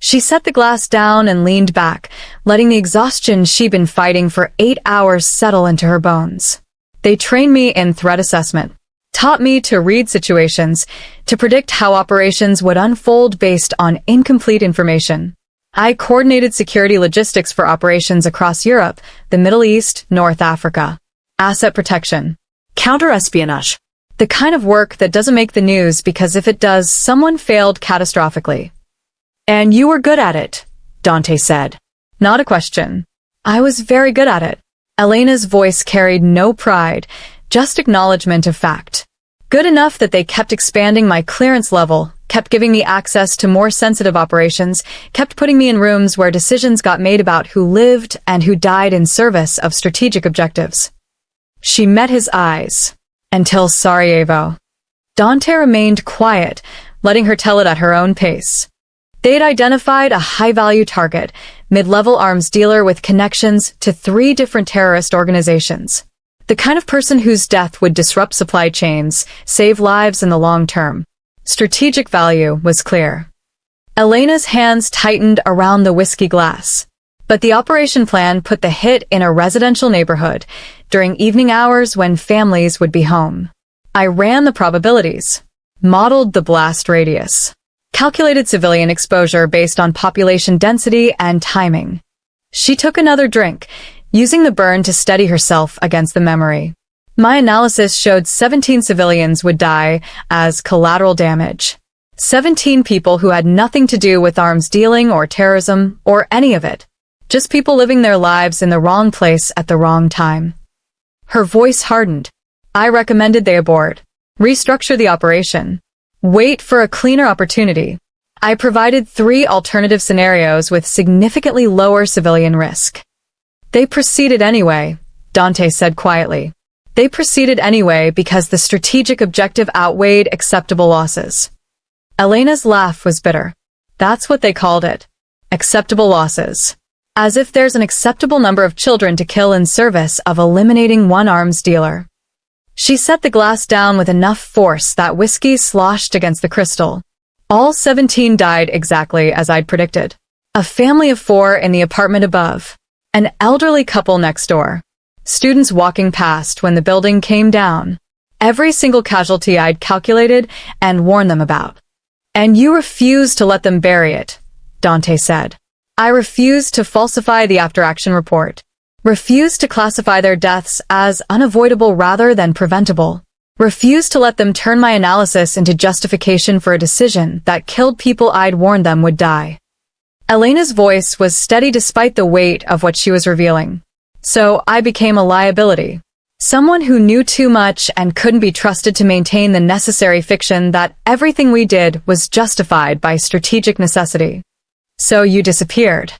She set the glass down and leaned back, letting the exhaustion she'd been fighting for 8 hours settle into her bones. They trained me in threat assessment, taught me to read situations, to predict how operations would unfold based on incomplete information. I coordinated security logistics for operations across Europe, the Middle East, North Africa. Asset protection. Counter-espionage. The kind of work that doesn't make the news because if it does, someone failed catastrophically. And you were good at it, Dante said. Not a question. I was very good at it. Elena's voice carried no pride, just acknowledgement of fact. Good enough that they kept expanding my clearance level, kept giving me access to more sensitive operations, kept putting me in rooms where decisions got made about who lived and who died in service of strategic objectives. She met his eyes. Until Sarajevo. Dante remained quiet, letting her tell it at her own pace. They'd identified a high-value target, mid-level arms dealer with connections to 3 different terrorist organizations. The kind of person whose death would disrupt supply chains, save lives in the long term. Strategic value was clear. Elena's hands tightened around the whiskey glass. But the operation plan put the hit in a residential neighborhood, during evening hours when families would be home. I ran the probabilities, modeled the blast radius, calculated civilian exposure based on population density and timing. She took another drink, using the burn to steady herself against the memory. My analysis showed 17 civilians would die as collateral damage. 17 people who had nothing to do with arms dealing or terrorism or any of it. Just people living their lives in the wrong place at the wrong time. Her voice hardened. I recommended they abort. Restructure the operation. Wait for a cleaner opportunity. I provided 3 alternative scenarios with significantly lower civilian risk. They proceeded anyway, Dante said quietly. They proceeded anyway because the strategic objective outweighed acceptable losses. Elena's laugh was bitter. That's what they called it. Acceptable losses. As if there's an acceptable number of children to kill in service of eliminating one arms dealer. She set the glass down with enough force that whiskey sloshed against the crystal. All 17 died exactly as I'd predicted. A family of 4 in the apartment above. An elderly couple next door. Students walking past when the building came down. Every single casualty I'd calculated and warned them about. And you refused to let them bury it, Dante said. I refused to falsify the after-action report. Refused to classify their deaths as unavoidable rather than preventable. Refused to let them turn my analysis into justification for a decision that killed people I'd warned them would die. Elena's voice was steady despite the weight of what she was revealing. So I became a liability. Someone who knew too much and couldn't be trusted to maintain the necessary fiction that everything we did was justified by strategic necessity. So you disappeared.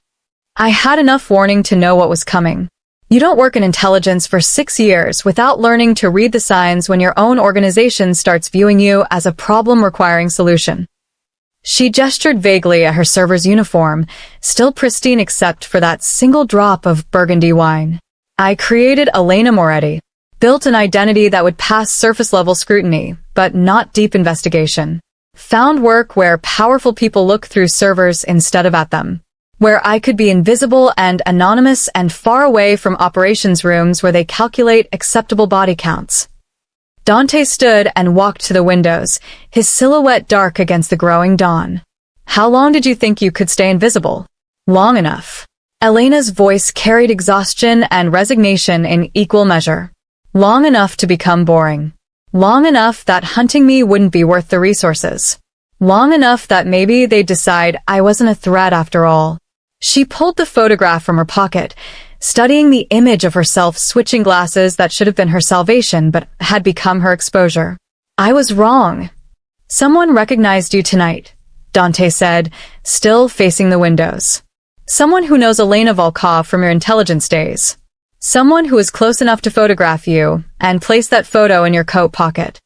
I had enough warning to know what was coming. You don't work in intelligence for 6 years without learning to read the signs when your own organization starts viewing you as a problem requiring solution. She gestured vaguely at her server's uniform, still pristine except for that single drop of burgundy wine. I created Elena Moretti, built an identity that would pass surface-level scrutiny, but not deep investigation. Found work where powerful people look through servers instead of at them. Where I could be invisible and anonymous and far away from operations rooms where they calculate acceptable body counts. Dante stood and walked to the windows, his silhouette dark against the growing dawn. How long did you think you could stay invisible? Long enough. Elena's voice carried exhaustion and resignation in equal measure. Long enough to become boring. Long enough that hunting me wouldn't be worth the resources. Long enough that maybe they'd decide I wasn't a threat after all. She pulled the photograph from her pocket, studying the image of herself switching glasses that should have been her salvation but had become her exposure. I was wrong. Someone recognized you tonight, Dante said, still facing the windows. Someone who knows Elena Volkov from your intelligence days. Someone who is close enough to photograph you and place that photo in your coat pocket.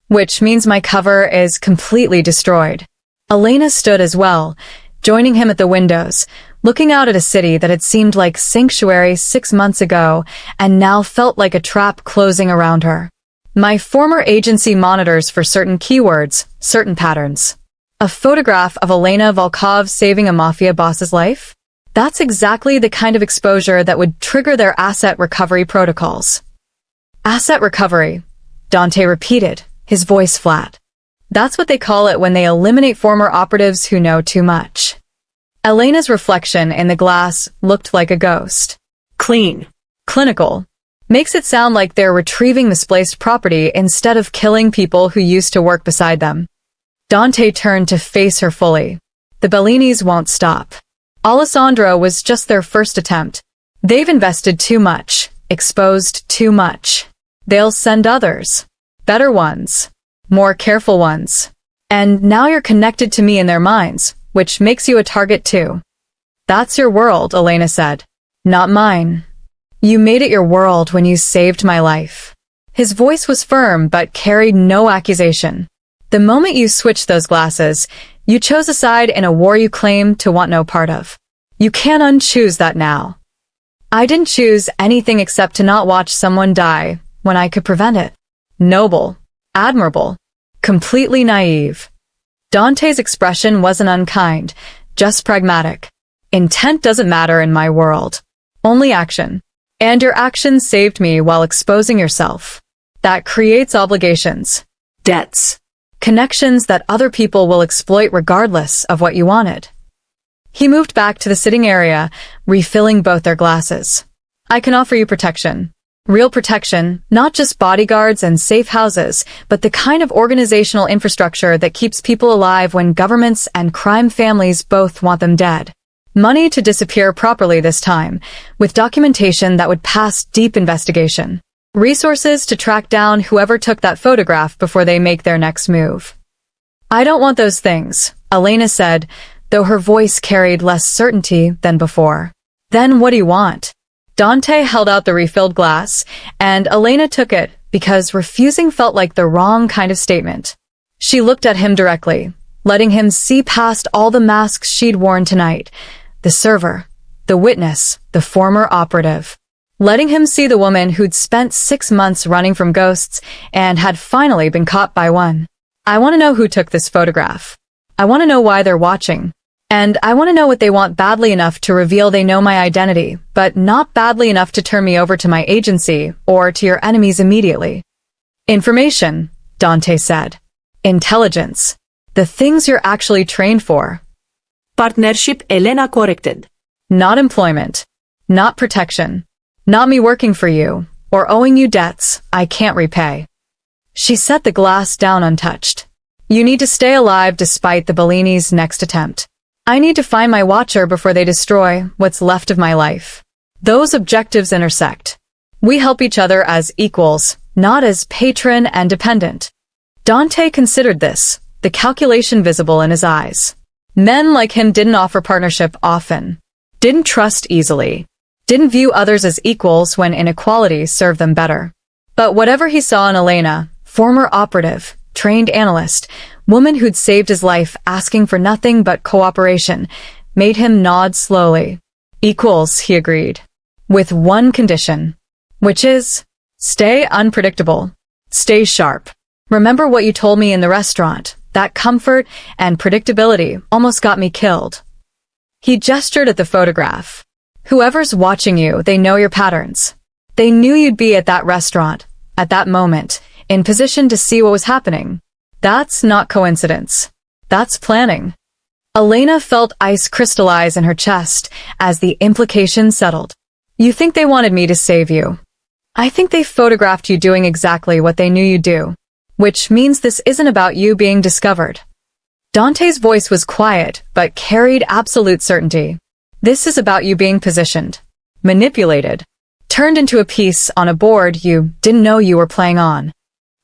Which means my cover is completely destroyed. Elena stood as well, joining him at the windows, looking out at a city that had seemed like sanctuary 6 months ago and now felt like a trap closing around her. My former agency monitors for certain keywords, certain patterns. A photograph of Elena Volkov saving a Mafia boss's life? That's exactly the kind of exposure that would trigger their asset recovery protocols. Asset recovery, Dante repeated, his voice flat. That's what they call it when they eliminate former operatives who know too much. Elena's reflection in the glass looked like a ghost. Clean. Clinical. Makes it sound like they're retrieving misplaced property instead of killing people who used to work beside them. Dante turned to face her fully. The Bellinis won't stop. Alessandro was just their first attempt. They've invested too much, exposed too much. They'll send others. Better ones. More careful ones. And now you're connected to me in their minds, which makes you a target too. That's your world, Elena said. Not mine. You made it your world when you saved my life. His voice was firm but carried no accusation. The moment you switched those glasses, you chose a side in a war you claimed to want no part of. You can't unchoose that now. I didn't choose anything except to not watch someone die when I could prevent it. Noble. Admirable. Completely naive. Dante's expression wasn't unkind, just pragmatic. Intent doesn't matter in my world. Only action. And your actions saved me while exposing yourself. That creates obligations. Debts. Connections that other people will exploit regardless of what you wanted. He moved back to the sitting area, refilling both their glasses. I can offer you protection. Real protection, not just bodyguards and safe houses, but the kind of organizational infrastructure that keeps people alive when governments and crime families both want them dead. Money to disappear properly this time, with documentation that would pass deep investigation. Resources to track down whoever took that photograph before they make their next move. I don't want those things, Elena said, though her voice carried less certainty than before. Then what do you want? Dante held out the refilled glass, and Elena took it because refusing felt like the wrong kind of statement. She looked at him directly, letting him see past all the masks she'd worn tonight. The server, the witness, the former operative. Letting him see the woman who'd spent 6 months running from ghosts and had finally been caught by one. I want to know who took this photograph. I want to know why they're watching. And I want to know what they want badly enough to reveal they know my identity, but not badly enough to turn me over to my agency or to your enemies immediately. Information, Dante said. Intelligence. The things you're actually trained for. Partnership, Elena corrected. Not employment. Not protection. Not me working for you, or owing you debts I can't repay. She set the glass down untouched. You need to stay alive despite the Bellini's next attempt. I need to find my watcher before they destroy what's left of my life. Those objectives intersect. We help each other as equals, not as patron and dependent. Dante considered this, the calculation visible in his eyes. Men like him didn't offer partnership often. Didn't trust easily. Didn't view others as equals when inequality served them better. But whatever he saw in Elena, former operative, trained analyst, woman who'd saved his life asking for nothing but cooperation, made him nod slowly. Equals, he agreed. With one condition. Which is, stay unpredictable. Stay sharp. Remember what you told me in the restaurant. That comfort and predictability almost got me killed. He gestured at the photograph. Whoever's watching you, they know your patterns. They knew you'd be at that restaurant, at that moment, in position to see what was happening. That's not coincidence. That's planning. Elena felt ice crystallize in her chest as the implication settled. You think they wanted me to save you. I think they photographed you doing exactly what they knew you'd do. Which means this isn't about you being discovered. Dante's voice was quiet, but carried absolute certainty. This is about you being positioned, manipulated, turned into a piece on a board you didn't know you were playing on.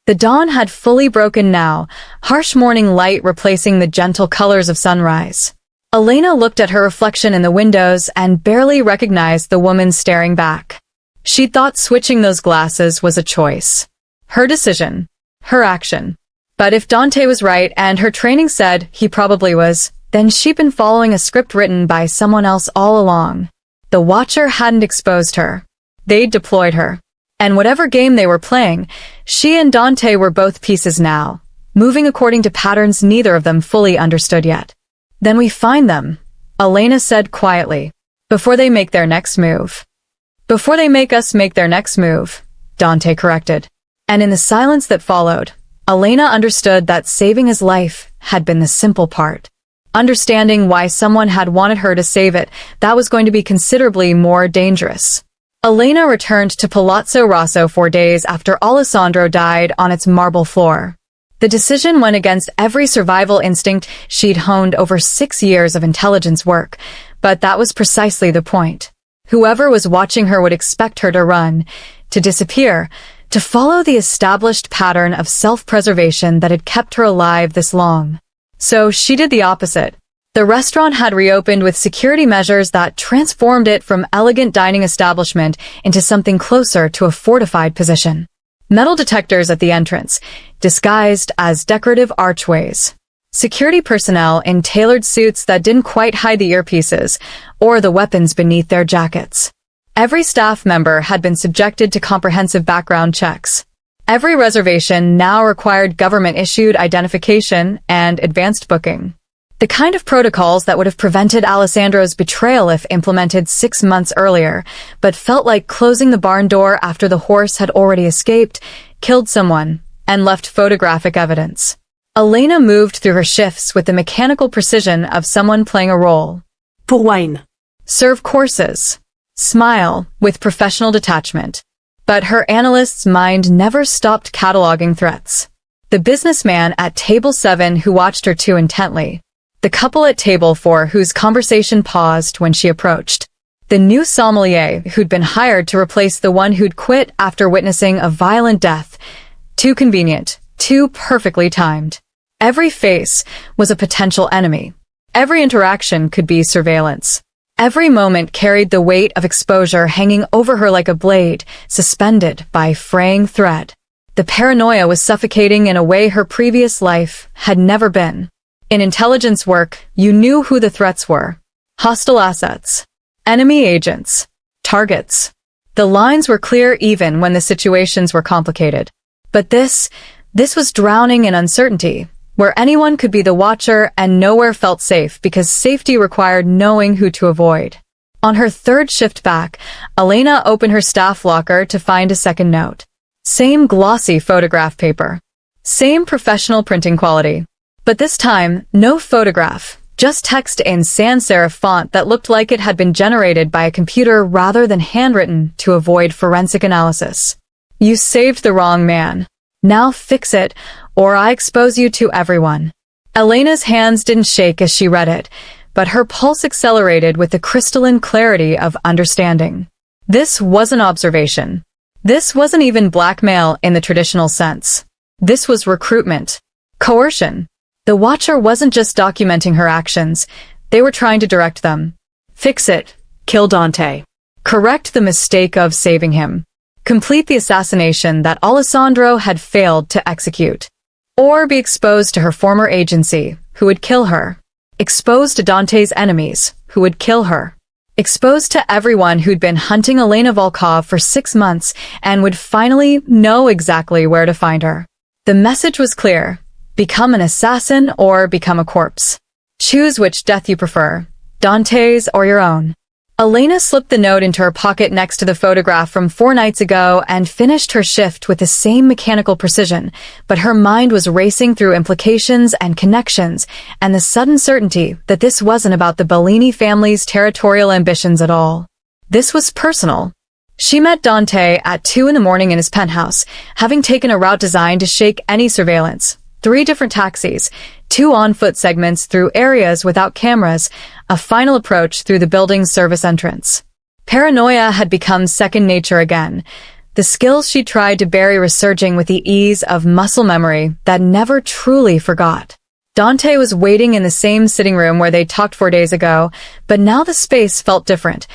The dawn had fully broken now, harsh morning light replacing the gentle colors of sunrise. Elena looked at her reflection in the windows and barely recognized the woman staring back. She'd thought switching those glasses was a choice. Her decision. Her action. But if Dante was right and her training said he probably was, then she'd been following a script written by someone else all along. The Watcher hadn't exposed her. They'd deployed her. And whatever game they were playing, she and Dante were both pieces now. moving according to patterns neither of them fully understood yet. Then we find them, Elena said quietly, before they make their next move. Before they make us make their next move, Dante corrected. And in the silence that followed, Elena understood that saving his life had been the simple part. Understanding why someone had wanted her to save it, that was going to be considerably more dangerous. Elena returned to Palazzo Rosso 4 days after Alessandro died on its marble floor. The decision went against every survival instinct she'd honed over 6 years of intelligence work, but that was precisely the point. Whoever was watching her would expect her to run, to disappear, to follow the established pattern of self-preservation that had kept her alive this long. So she did the opposite. The restaurant had reopened with security measures that transformed it from elegant dining establishment into something closer to a fortified position. Metal detectors at the entrance, disguised as decorative archways. Security personnel in tailored suits that didn't quite hide the earpieces or the weapons beneath their jackets. Every staff member had been subjected to comprehensive background checks. Every reservation now required government-issued identification and advanced booking. The kind of protocols that would have prevented Alessandro's betrayal if implemented 6 months earlier, but felt like closing the barn door after the horse had already escaped, killed someone, and left photographic evidence. Elena moved through her shifts with the mechanical precision of someone playing a role. Pour wine. Serve courses. Smile with professional detachment. But her analyst's mind never stopped cataloging threats. The businessman at table 7 who watched her too intently. The couple at table 4 whose conversation paused when she approached. The new sommelier who'd been hired to replace the one who'd quit after witnessing a violent death. Too convenient, too perfectly timed. Every face was a potential enemy. Every interaction could be surveillance. Every moment carried the weight of exposure hanging over her like a blade, suspended by fraying thread. The paranoia was suffocating in a way her previous life had never been. In intelligence work, you knew who the threats were. Hostile assets. Enemy agents. Targets. The lines were clear even when the situations were complicated. But this was drowning in uncertainty, where anyone could be the watcher and nowhere felt safe because safety required knowing who to avoid. On her 3rd shift back, Elena opened her staff locker to find a second note. Same glossy photograph paper. Same professional printing quality. But this time, no photograph, just text in sans serif font that looked like it had been generated by a computer rather than handwritten to avoid forensic analysis. You saved the wrong man. Now fix it, or I expose you to everyone. Elena's hands didn't shake as she read it, but her pulse accelerated with the crystalline clarity of understanding. This wasn't observation. This wasn't even blackmail in the traditional sense. This was recruitment. Coercion. The Watcher wasn't just documenting her actions, they were trying to direct them. Fix it. Kill Dante. Correct the mistake of saving him. Complete the assassination that Alessandro had failed to execute. Or be exposed to her former agency, who would kill her. Exposed to Dante's enemies, who would kill her. Exposed to everyone who'd been hunting Elena Volkov for 6 months and would finally know exactly where to find her. The message was clear. Become an assassin or become a corpse. Choose which death you prefer, Dante's or your own. Elena slipped the note into her pocket next to the photograph from 4 nights ago and finished her shift with the same mechanical precision, but her mind was racing through implications and connections and the sudden certainty that this wasn't about the Bellini family's territorial ambitions at all. This was personal. She met Dante at 2 in the morning in his penthouse, having taken a route designed to shake any surveillance. 3 different taxis, 2 on-foot segments through areas without cameras, a final approach through the building's service entrance. Paranoia had become second nature again, the skills she tried to bury resurging with the ease of muscle memory that never truly forgot. Dante was waiting in the same sitting room where they talked 4 days ago, but now the space felt different.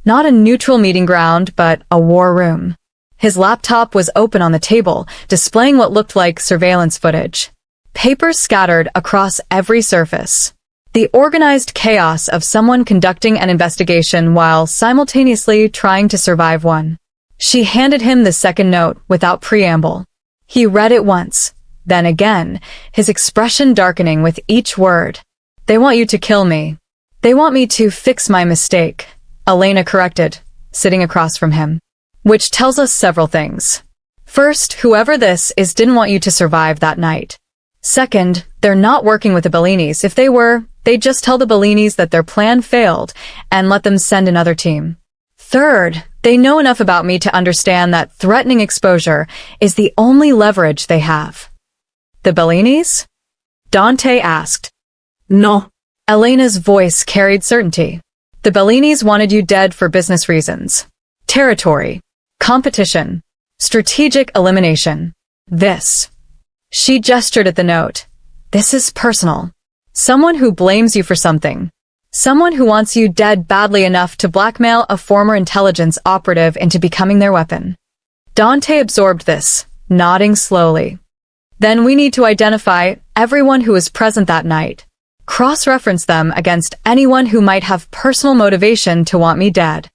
Not a neutral meeting ground, but a war room. His laptop was open on the table, displaying what looked like surveillance footage. Papers scattered across every surface. The organized chaos of someone conducting an investigation while simultaneously trying to survive one. She handed him the second note without preamble. He read it once, Then again, his expression darkening with each word. They want you to kill me. They want me to fix my mistake, Elena corrected, sitting across from him. Which tells us several things. First, whoever this is didn't want you to survive that night. Second, they're not working with the Bellinis. If they were, they'd just tell the Bellinis that their plan failed and let them send another team. Third, they know enough about me to understand that threatening exposure is the only leverage they have. The Bellinis? Dante asked. No. Elena's voice carried certainty. The Bellinis wanted you dead for business reasons. Territory. Competition. Strategic elimination. This. She gestured at the note. This is personal. Someone who blames you for something. Someone who wants you dead badly enough to blackmail a former intelligence operative into becoming their weapon. Dante absorbed this, nodding slowly. Then we need to identify everyone who was present that night. Cross-reference them against anyone who might have personal motivation to want me dead.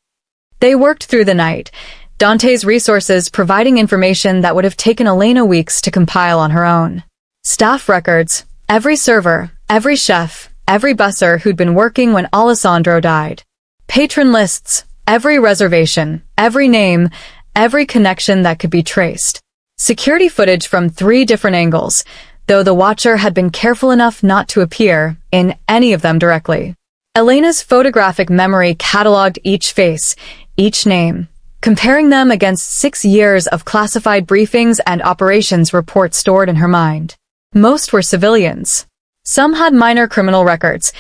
They worked through the night, Dante's resources providing information that would have taken Elena weeks to compile on her own. Staff records, every server, every chef, every busser who'd been working when Alessandro died. Patron lists, every reservation, every name, every connection that could be traced. Security footage from 3 different angles, though the watcher had been careful enough not to appear in any of them directly. Elena's photographic memory cataloged each face, each name, comparing them against 6 years of classified briefings and operations reports stored in her mind. Most were civilians. Some had minor criminal records,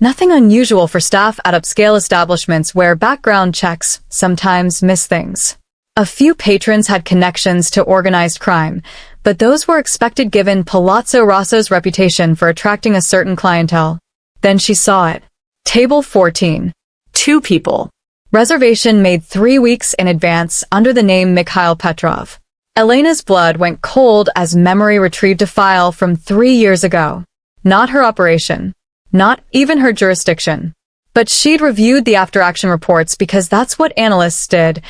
nothing unusual for staff at upscale establishments where background checks sometimes miss things. A few patrons had connections to organized crime, but those were expected given Palazzo Rosso's reputation for attracting a certain clientele. Then she saw it. Table 14. 2 people. Reservation made 3 weeks in advance under the name Mikhail Petrov. Elena's blood went cold as memory retrieved a file from 3 years ago. Not her operation. Not even her jurisdiction. But she'd reviewed the after-action reports because that's what analysts did.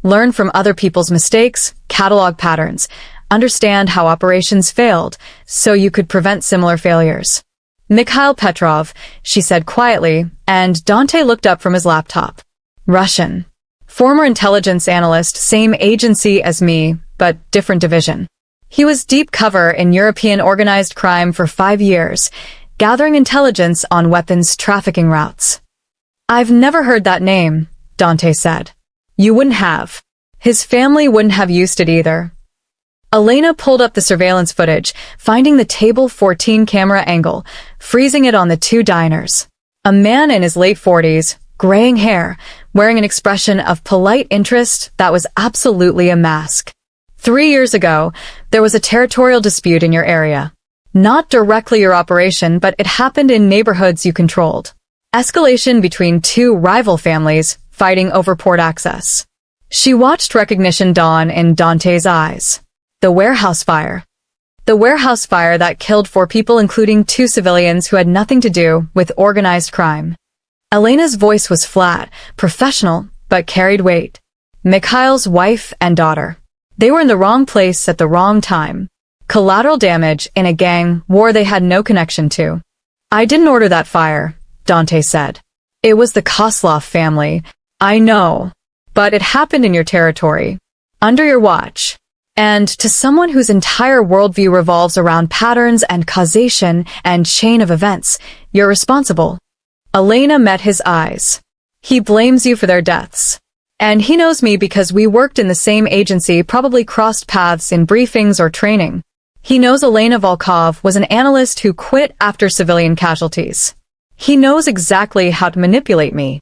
Learn from other people's mistakes, catalog patterns, understand how operations failed, so you could prevent similar failures. Mikhail Petrov, she said quietly, and Dante looked up from his laptop. Russian. Former intelligence analyst, same agency as me, but different division. He was deep cover in European organized crime for 5 years, gathering intelligence on weapons trafficking routes. I've never heard that name, Dante said. You wouldn't have. His family wouldn't have used it either. Elena pulled up the surveillance footage, finding the table 14 camera angle, freezing it on the 2 diners. A man in his late 40s, graying hair, wearing an expression of polite interest that was absolutely a mask. 3 years ago, there was a territorial dispute in your area. Not directly your operation, but it happened in neighborhoods you controlled. Escalation between 2 rival families fighting over port access. She watched recognition dawn in Dante's eyes. The warehouse fire. The warehouse fire that killed 4 people, including 2 civilians who had nothing to do with organized crime. Elena's voice was flat, professional, but carried weight. Mikhail's wife and daughter. They were in the wrong place at the wrong time. Collateral damage in a gang war they had no connection to. I didn't order that fire, Dante said. It was the Koslov family. I know. But it happened in your territory. Under your watch. And to someone whose entire worldview revolves around patterns and causation and chain of events, you're responsible. Elena met his eyes. He blames you for their deaths. And he knows me because we worked in the same agency, probably crossed paths in briefings or training. He knows Elena Volkov was an analyst who quit after civilian casualties. He knows exactly how to manipulate me.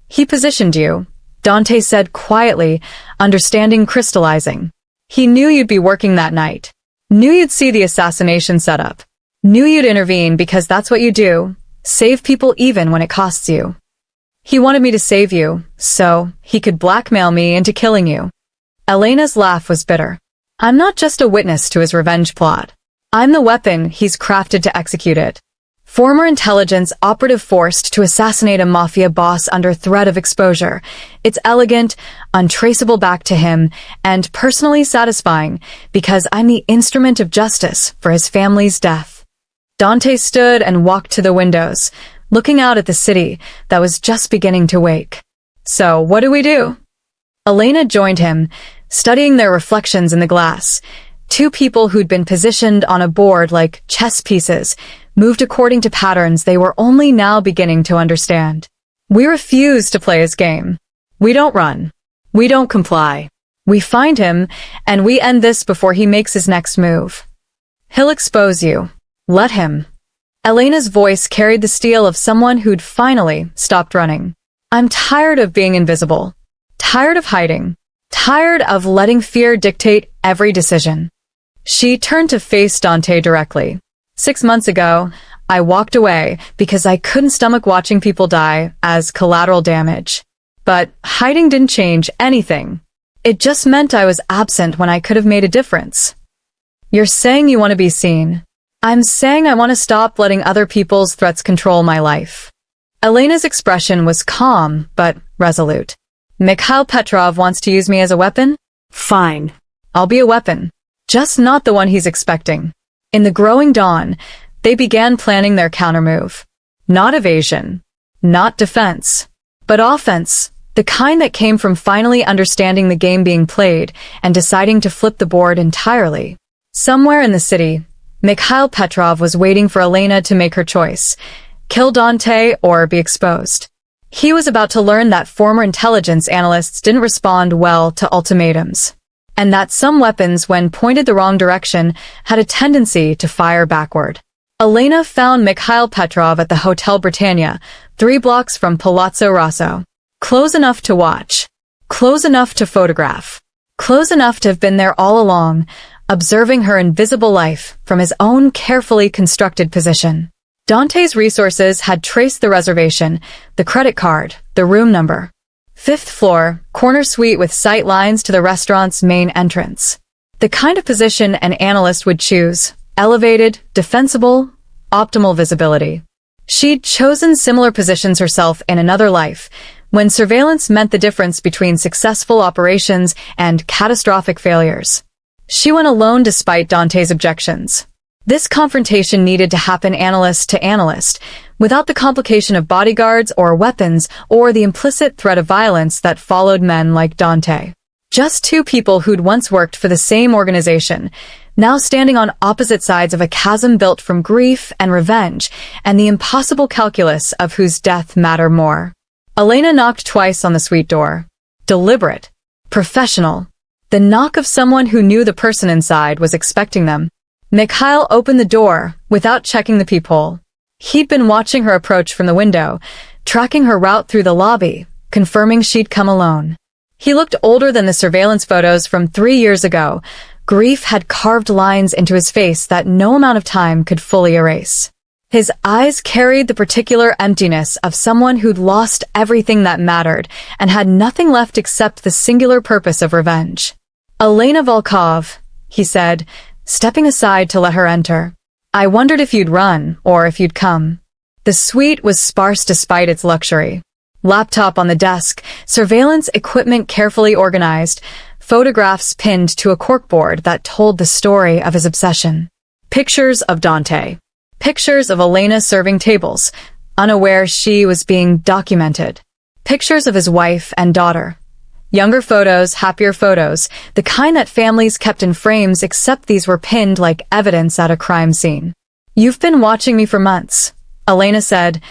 He positioned you, Dante said quietly, understanding crystallizing. He knew you'd be working that night. Knew you'd see the assassination setup. Knew you'd intervene because that's what you do. Save people even when it costs you. He wanted me to save you, so he could blackmail me into killing you. Elena's laugh was bitter. I'm not just a witness to his revenge plot. I'm the weapon he's crafted to execute it. Former intelligence operative forced to assassinate a mafia boss under threat of exposure. It's elegant, untraceable back to him, and personally satisfying because I'm the instrument of justice for his family's death. Dante stood and walked to the windows, looking out at the city that was just beginning to wake. So, what do we do? Elena joined him, studying their reflections in the glass. Two people who'd been positioned on a board like chess pieces, moved according to patterns they were only now beginning to understand. We refuse to play his game. We don't run. We don't comply. We find him, and we end this before he makes his next move. He'll expose you. Let him. Elena's voice carried the steel of someone who'd finally stopped running. I'm tired of being invisible. Tired of hiding. Tired of letting fear dictate every decision. She turned to face Dante directly. 6 months ago, I walked away because I couldn't stomach watching people die as collateral damage. But hiding didn't change anything. It just meant I was absent when I could have made a difference. You're saying you want to be seen. I'm saying I want to stop letting other people's threats control my life. Elena's expression was calm, but resolute. Mikhail Petrov wants to use me as a weapon? Fine. I'll be a weapon. Just not the one he's expecting. In the growing dawn, they began planning their countermove. Not evasion. Not defense. But offense. The kind that came from finally understanding the game being played and deciding to flip the board entirely. Somewhere in the city, Mikhail Petrov was waiting for Elena to make her choice. Kill Dante or be exposed. He was about to learn that former intelligence analysts didn't respond well to ultimatums, and that some weapons, when pointed the wrong direction, had a tendency to fire backward. Elena found Mikhail Petrov at the Hotel Britannia, 3 blocks from Palazzo Rosso. Close enough to watch. Close enough to photograph. Close enough to have been there all along, observing her invisible life from his own carefully constructed position. Dante's resources had traced the reservation, the credit card, the room number. 5th floor, corner suite with sight lines to the restaurant's main entrance. The kind of position an analyst would choose. Elevated, defensible, optimal visibility. She'd chosen similar positions herself in another life, when surveillance meant the difference between successful operations and catastrophic failures. She went alone despite Dante's objections. This confrontation needed to happen analyst to analyst, without the complication of bodyguards or weapons or the implicit threat of violence that followed men like Dante. Just 2 people who'd once worked for the same organization, now standing on opposite sides of a chasm built from grief and revenge and the impossible calculus of whose death mattered more. Elena knocked twice on the suite door. Deliberate. Professional. The knock of someone who knew the person inside was expecting them. Mikhail opened the door without checking the peephole. He'd been watching her approach from the window, tracking her route through the lobby, confirming she'd come alone. He looked older than the surveillance photos from 3 years ago. Grief had carved lines into his face that no amount of time could fully erase. His eyes carried the particular emptiness of someone who'd lost everything that mattered and had nothing left except the singular purpose of revenge. Elena Volkov, he said, stepping aside to let her enter. I wondered if you'd run, or if you'd come. The suite was sparse despite its luxury. Laptop on the desk, surveillance equipment carefully organized, photographs pinned to a corkboard that told the story of his obsession. Pictures of Dante. Pictures of Elena serving tables, unaware she was being documented. Pictures of his wife and daughter. Younger photos, happier photos, the kind that families kept in frames except these were pinned like evidence at a crime scene. You've been watching me for months, Elena said,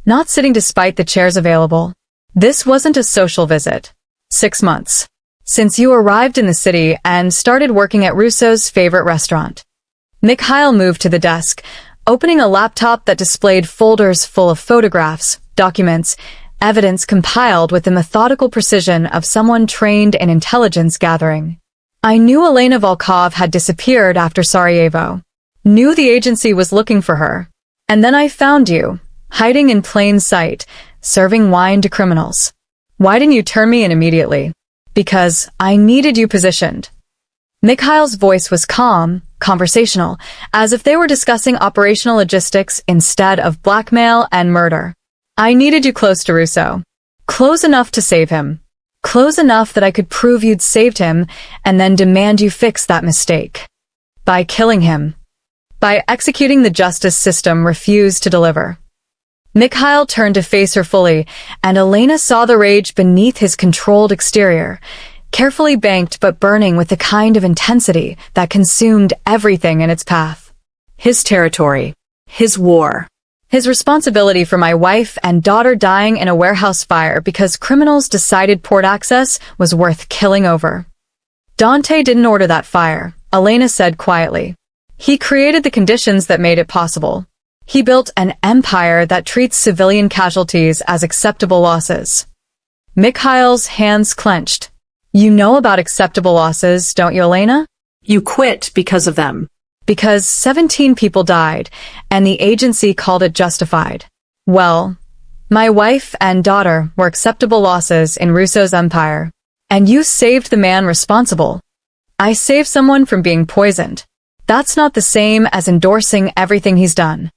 not sitting despite the chairs available. This wasn't a social visit. 6 months. Since you arrived in the city and started working at Russo's favorite restaurant. Mikhail moved to the desk, opening a laptop that displayed folders full of photographs, documents, evidence compiled with the methodical precision of someone trained in intelligence gathering. I knew Elena Volkov had disappeared after Sarajevo. Knew the agency was looking for her. And then I found you, hiding in plain sight, serving wine to criminals. Why didn't you turn me in immediately? Because I needed you positioned. Mikhail's voice was calm, conversational, as if they were discussing operational logistics instead of blackmail and murder. I needed you close to Russo. Close enough to save him. Close enough that I could prove you'd saved him and then demand you fix that mistake. By killing him. By executing the justice system refused to deliver. Mikhail turned to face her fully, and Elena saw the rage beneath his controlled exterior, carefully banked but burning with the kind of intensity that consumed everything in its path. His territory. His war. His responsibility for my wife and daughter dying in a warehouse fire because criminals decided port access was worth killing over. Dante didn't order that fire, Elena said quietly. He created the conditions that made it possible. He built an empire that treats civilian casualties as acceptable losses. Mikhail's hands clenched. You know about acceptable losses, don't you, Elena? You quit because of them. Because 17 people died, and the agency called it justified. Well, my wife and daughter were acceptable losses in Russo's empire, and you saved the man responsible. I saved someone from being poisoned. That's not the same as endorsing everything he's done.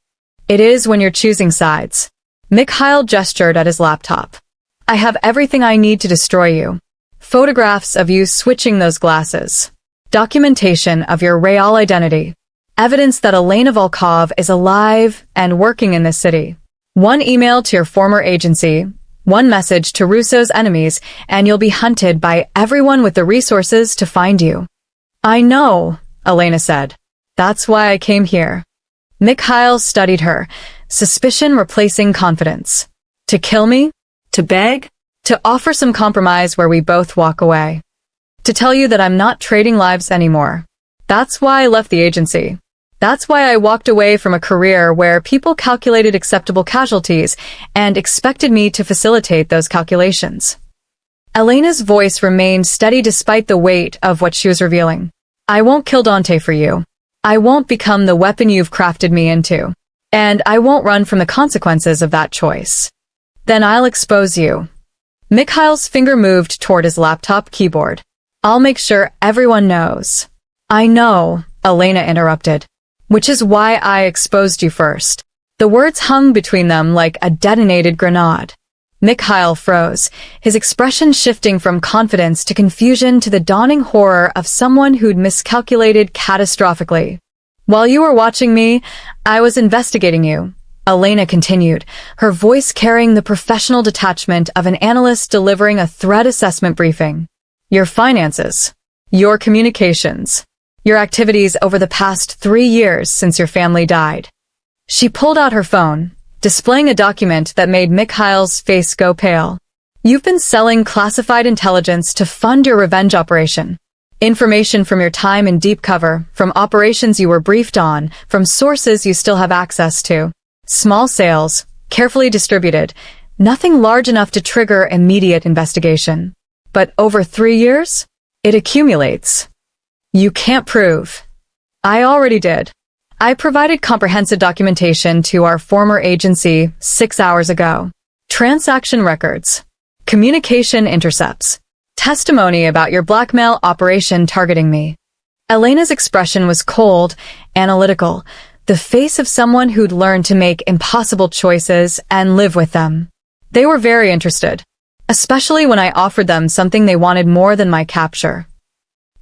It is when you're choosing sides. Mikhail gestured at his laptop. I have everything I need to destroy you. Photographs of you switching those glasses. Documentation of your real identity. Evidence that Elena Volkov is alive and working in this city. One email to your former agency, one message to Russo's enemies, and you'll be hunted by everyone with the resources to find you. I know, Elena said. That's why I came here. Mikhail studied her, suspicion replacing confidence. To kill me? To beg? To offer some compromise where we both walk away. To tell you that I'm not trading lives anymore. That's why I left the agency. That's why I walked away from a career where people calculated acceptable casualties and expected me to facilitate those calculations. Elena's voice remained steady despite the weight of what she was revealing. I won't kill Dante for you. I won't become the weapon you've crafted me into. And I won't run from the consequences of that choice. Then I'll expose you. Mikhail's finger moved toward his laptop keyboard. I'll make sure everyone knows. I know, Elena interrupted. Which is why I exposed you first. The words hung between them like a detonated grenade. Mikhail froze, his expression shifting from confidence to confusion to the dawning horror of someone who'd miscalculated catastrophically. While you were watching me, I was investigating you, Elena continued, her voice carrying the professional detachment of an analyst delivering a threat assessment briefing. Your finances. Your communications. Your activities over the past 3 years since your family died. She pulled out her phone, displaying a document that made Mikhail's face go pale. You've been selling classified intelligence to fund your revenge operation. Information from your time in deep cover, from operations you were briefed on, from sources you still have access to. Small sales, carefully distributed, nothing large enough to trigger immediate investigation. But over 3 years? It accumulates. You can't prove. I already did. I provided comprehensive documentation to our former agency 6 hours ago. Transaction records. Communication intercepts. Testimony about your blackmail operation targeting me. Elena's expression was cold, analytical, the face of someone who'd learned to make impossible choices and live with them. They were very interested, especially when I offered them something they wanted more than my capture.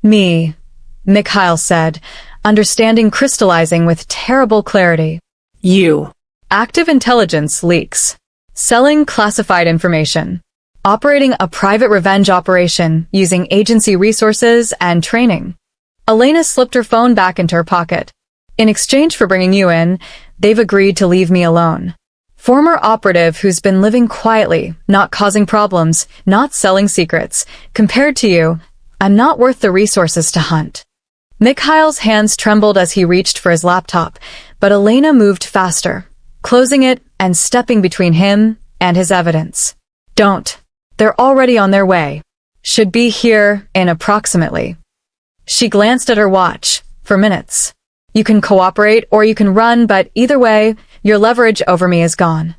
Me, Mikhail said, understanding crystallizing with terrible clarity. You. Active intelligence leaks. Selling classified information. Operating a private revenge operation using agency resources and training. Elena slipped her phone back into her pocket. In exchange for bringing you in, they've agreed to leave me alone. Former operative who's been living quietly, not causing problems, not selling secrets. Compared to you, I'm not worth the resources to hunt. Mikhail's hands trembled as he reached for his laptop, but Elena moved faster, closing it and stepping between him and his evidence. Don't. They're already on their way. Should be here in approximately. She glanced at her watch. For minutes. You can cooperate or you can run, but either way, your leverage over me is gone.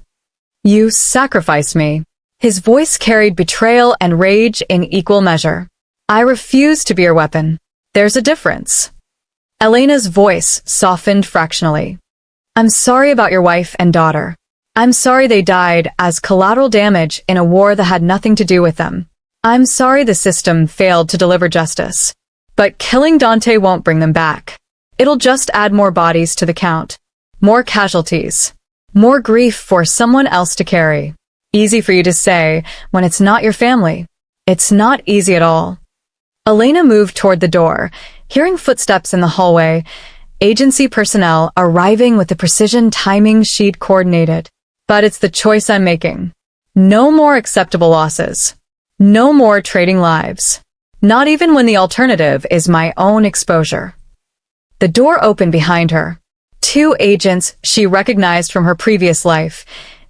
You sacrificed me. His voice carried betrayal and rage in equal measure. I refuse to be your weapon. There's a difference. Elena's voice softened fractionally. I'm sorry about your wife and daughter. I'm sorry they died as collateral damage in a war that had nothing to do with them. I'm sorry the system failed to deliver justice. But killing Dante won't bring them back. It'll just add more bodies to the count. More casualties. More grief for someone else to carry. Easy for you to say when it's not your family. It's not easy at all. Elena moved toward the door, hearing footsteps in the hallway, agency personnel arriving with the precision timing she'd coordinated. But it's the choice I'm making. No more acceptable losses. No more trading lives. Not even when the alternative is my own exposure. The door opened behind her. Two agents she recognized from her previous life,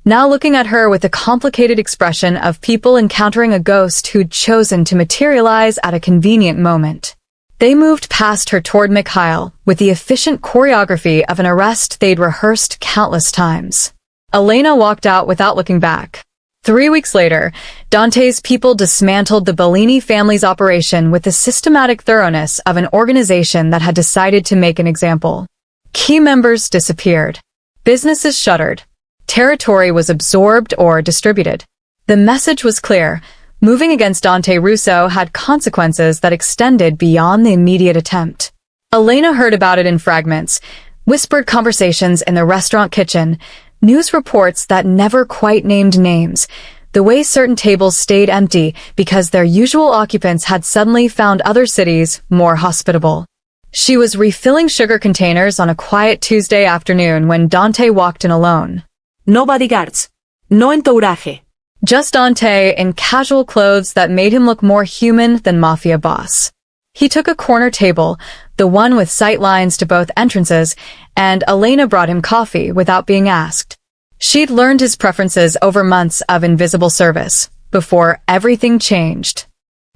now looking at her with a complicated expression of people encountering a ghost who'd chosen to materialize at a convenient moment. They moved past her toward Mikhail with the efficient choreography of an arrest they'd rehearsed countless times. Elena walked out without looking back. 3 weeks later, Dante's people dismantled the Bellini family's operation with the systematic thoroughness of an organization that had decided to make an example. Key members disappeared. Businesses shuttered. Territory was absorbed or distributed. The message was clear. Moving against Dante Russo had consequences that extended beyond the immediate attempt. Elena heard about it in fragments, whispered conversations in the restaurant kitchen, news reports that never quite named names, the way certain tables stayed empty because their usual occupants had suddenly found other cities more hospitable. She was refilling sugar containers on a quiet Tuesday afternoon when Dante walked in alone. No bodyguards. No entourage. Just Dante in casual clothes that made him look more human than Mafia boss. He took a corner table, the one with sight lines to both entrances, and Elena brought him coffee without being asked. She'd learned his preferences over months of invisible service, before everything changed.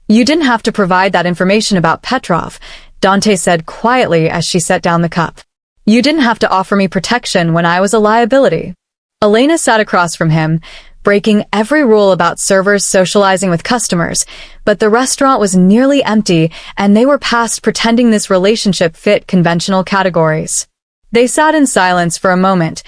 You didn't have to provide that information about Petrov, Dante said quietly as she set down the cup. You didn't have to offer me protection when I was a liability. Elena sat across from him, breaking every rule about servers socializing with customers, but the restaurant was nearly empty and they were past pretending this relationship fit conventional categories. They sat in silence for a moment,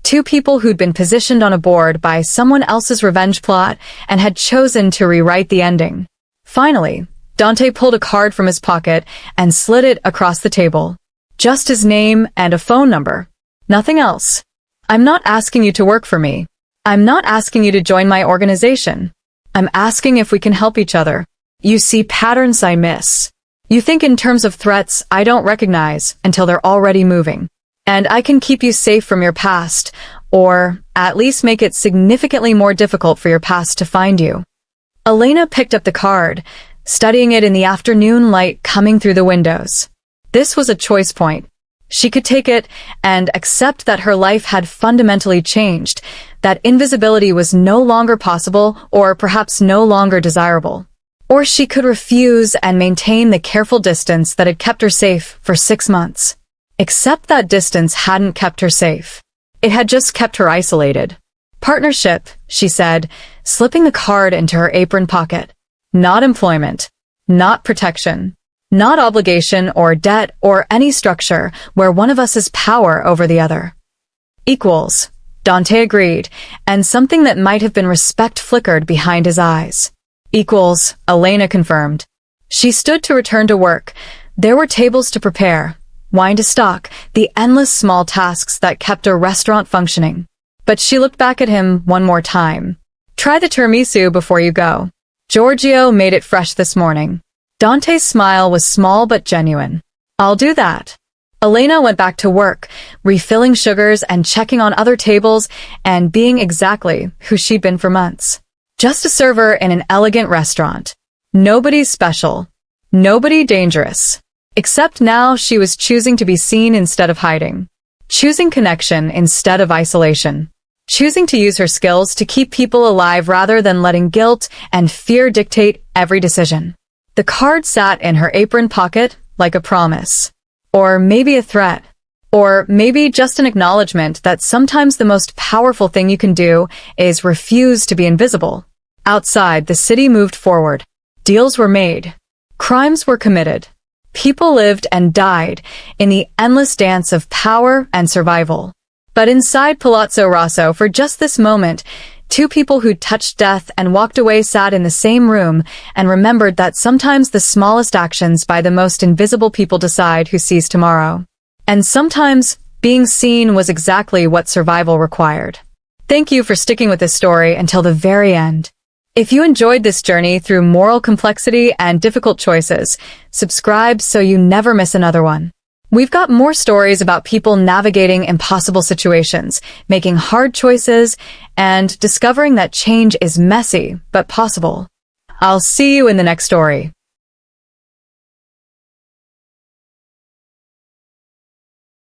two people who'd been positioned on a board by someone else's revenge plot and had chosen to rewrite the ending. Finally, Dante pulled a card from his pocket and slid it across the table. Just his name and a phone number. Nothing else. I'm not asking you to work for me. I'm not asking you to join my organization. I'm asking if we can help each other. You see patterns I miss. You think in terms of threats I don't recognize until they're already moving. And I can keep you safe from your past, or at least make it significantly more difficult for your past to find you. Elena picked up the card, studying it in the afternoon light coming through the windows. This was a choice point. She could take it and accept that her life had fundamentally changed, that invisibility was no longer possible or perhaps no longer desirable. Or she could refuse and maintain the careful distance that had kept her safe for 6 months. Except that distance hadn't kept her safe. It had just kept her isolated. Partnership, she said, slipping the card into her apron pocket. Not employment. Not protection. Not obligation or debt or any structure where one of us has power over the other. Equals, Dante agreed, and something that might have been respect flickered behind his eyes. Equals, Elena confirmed. She stood to return to work. There were tables to prepare, wine to stock, the endless small tasks that kept a restaurant functioning. But she looked back at him one more time. Try the tiramisu before you go. Giorgio made it fresh this morning. Dante's smile was small but genuine. I'll do that. Elena went back to work, refilling sugars and checking on other tables and being exactly who she'd been for months. Just a server in an elegant restaurant. Nobody special. Nobody dangerous. Except now she was choosing to be seen instead of hiding. Choosing connection instead of isolation. Choosing to use her skills to keep people alive rather than letting guilt and fear dictate every decision. The card sat in her apron pocket like a promise. Or maybe a threat. Or maybe just an acknowledgement that sometimes the most powerful thing you can do is refuse to be invisible. Outside, the city moved forward. Deals were made. Crimes were committed. People lived and died in the endless dance of power and survival. But inside Palazzo Rosso, for just this moment, two people who touched death and walked away sat in the same room and remembered that sometimes the smallest actions by the most invisible people decide who sees tomorrow. And sometimes being seen was exactly what survival required. Thank you for sticking with this story until the very end. If you enjoyed this journey through moral complexity and difficult choices, subscribe so you never miss another one. We've got more stories about people navigating impossible situations, making hard choices, and discovering that change is messy but possible. I'll see you in the next story.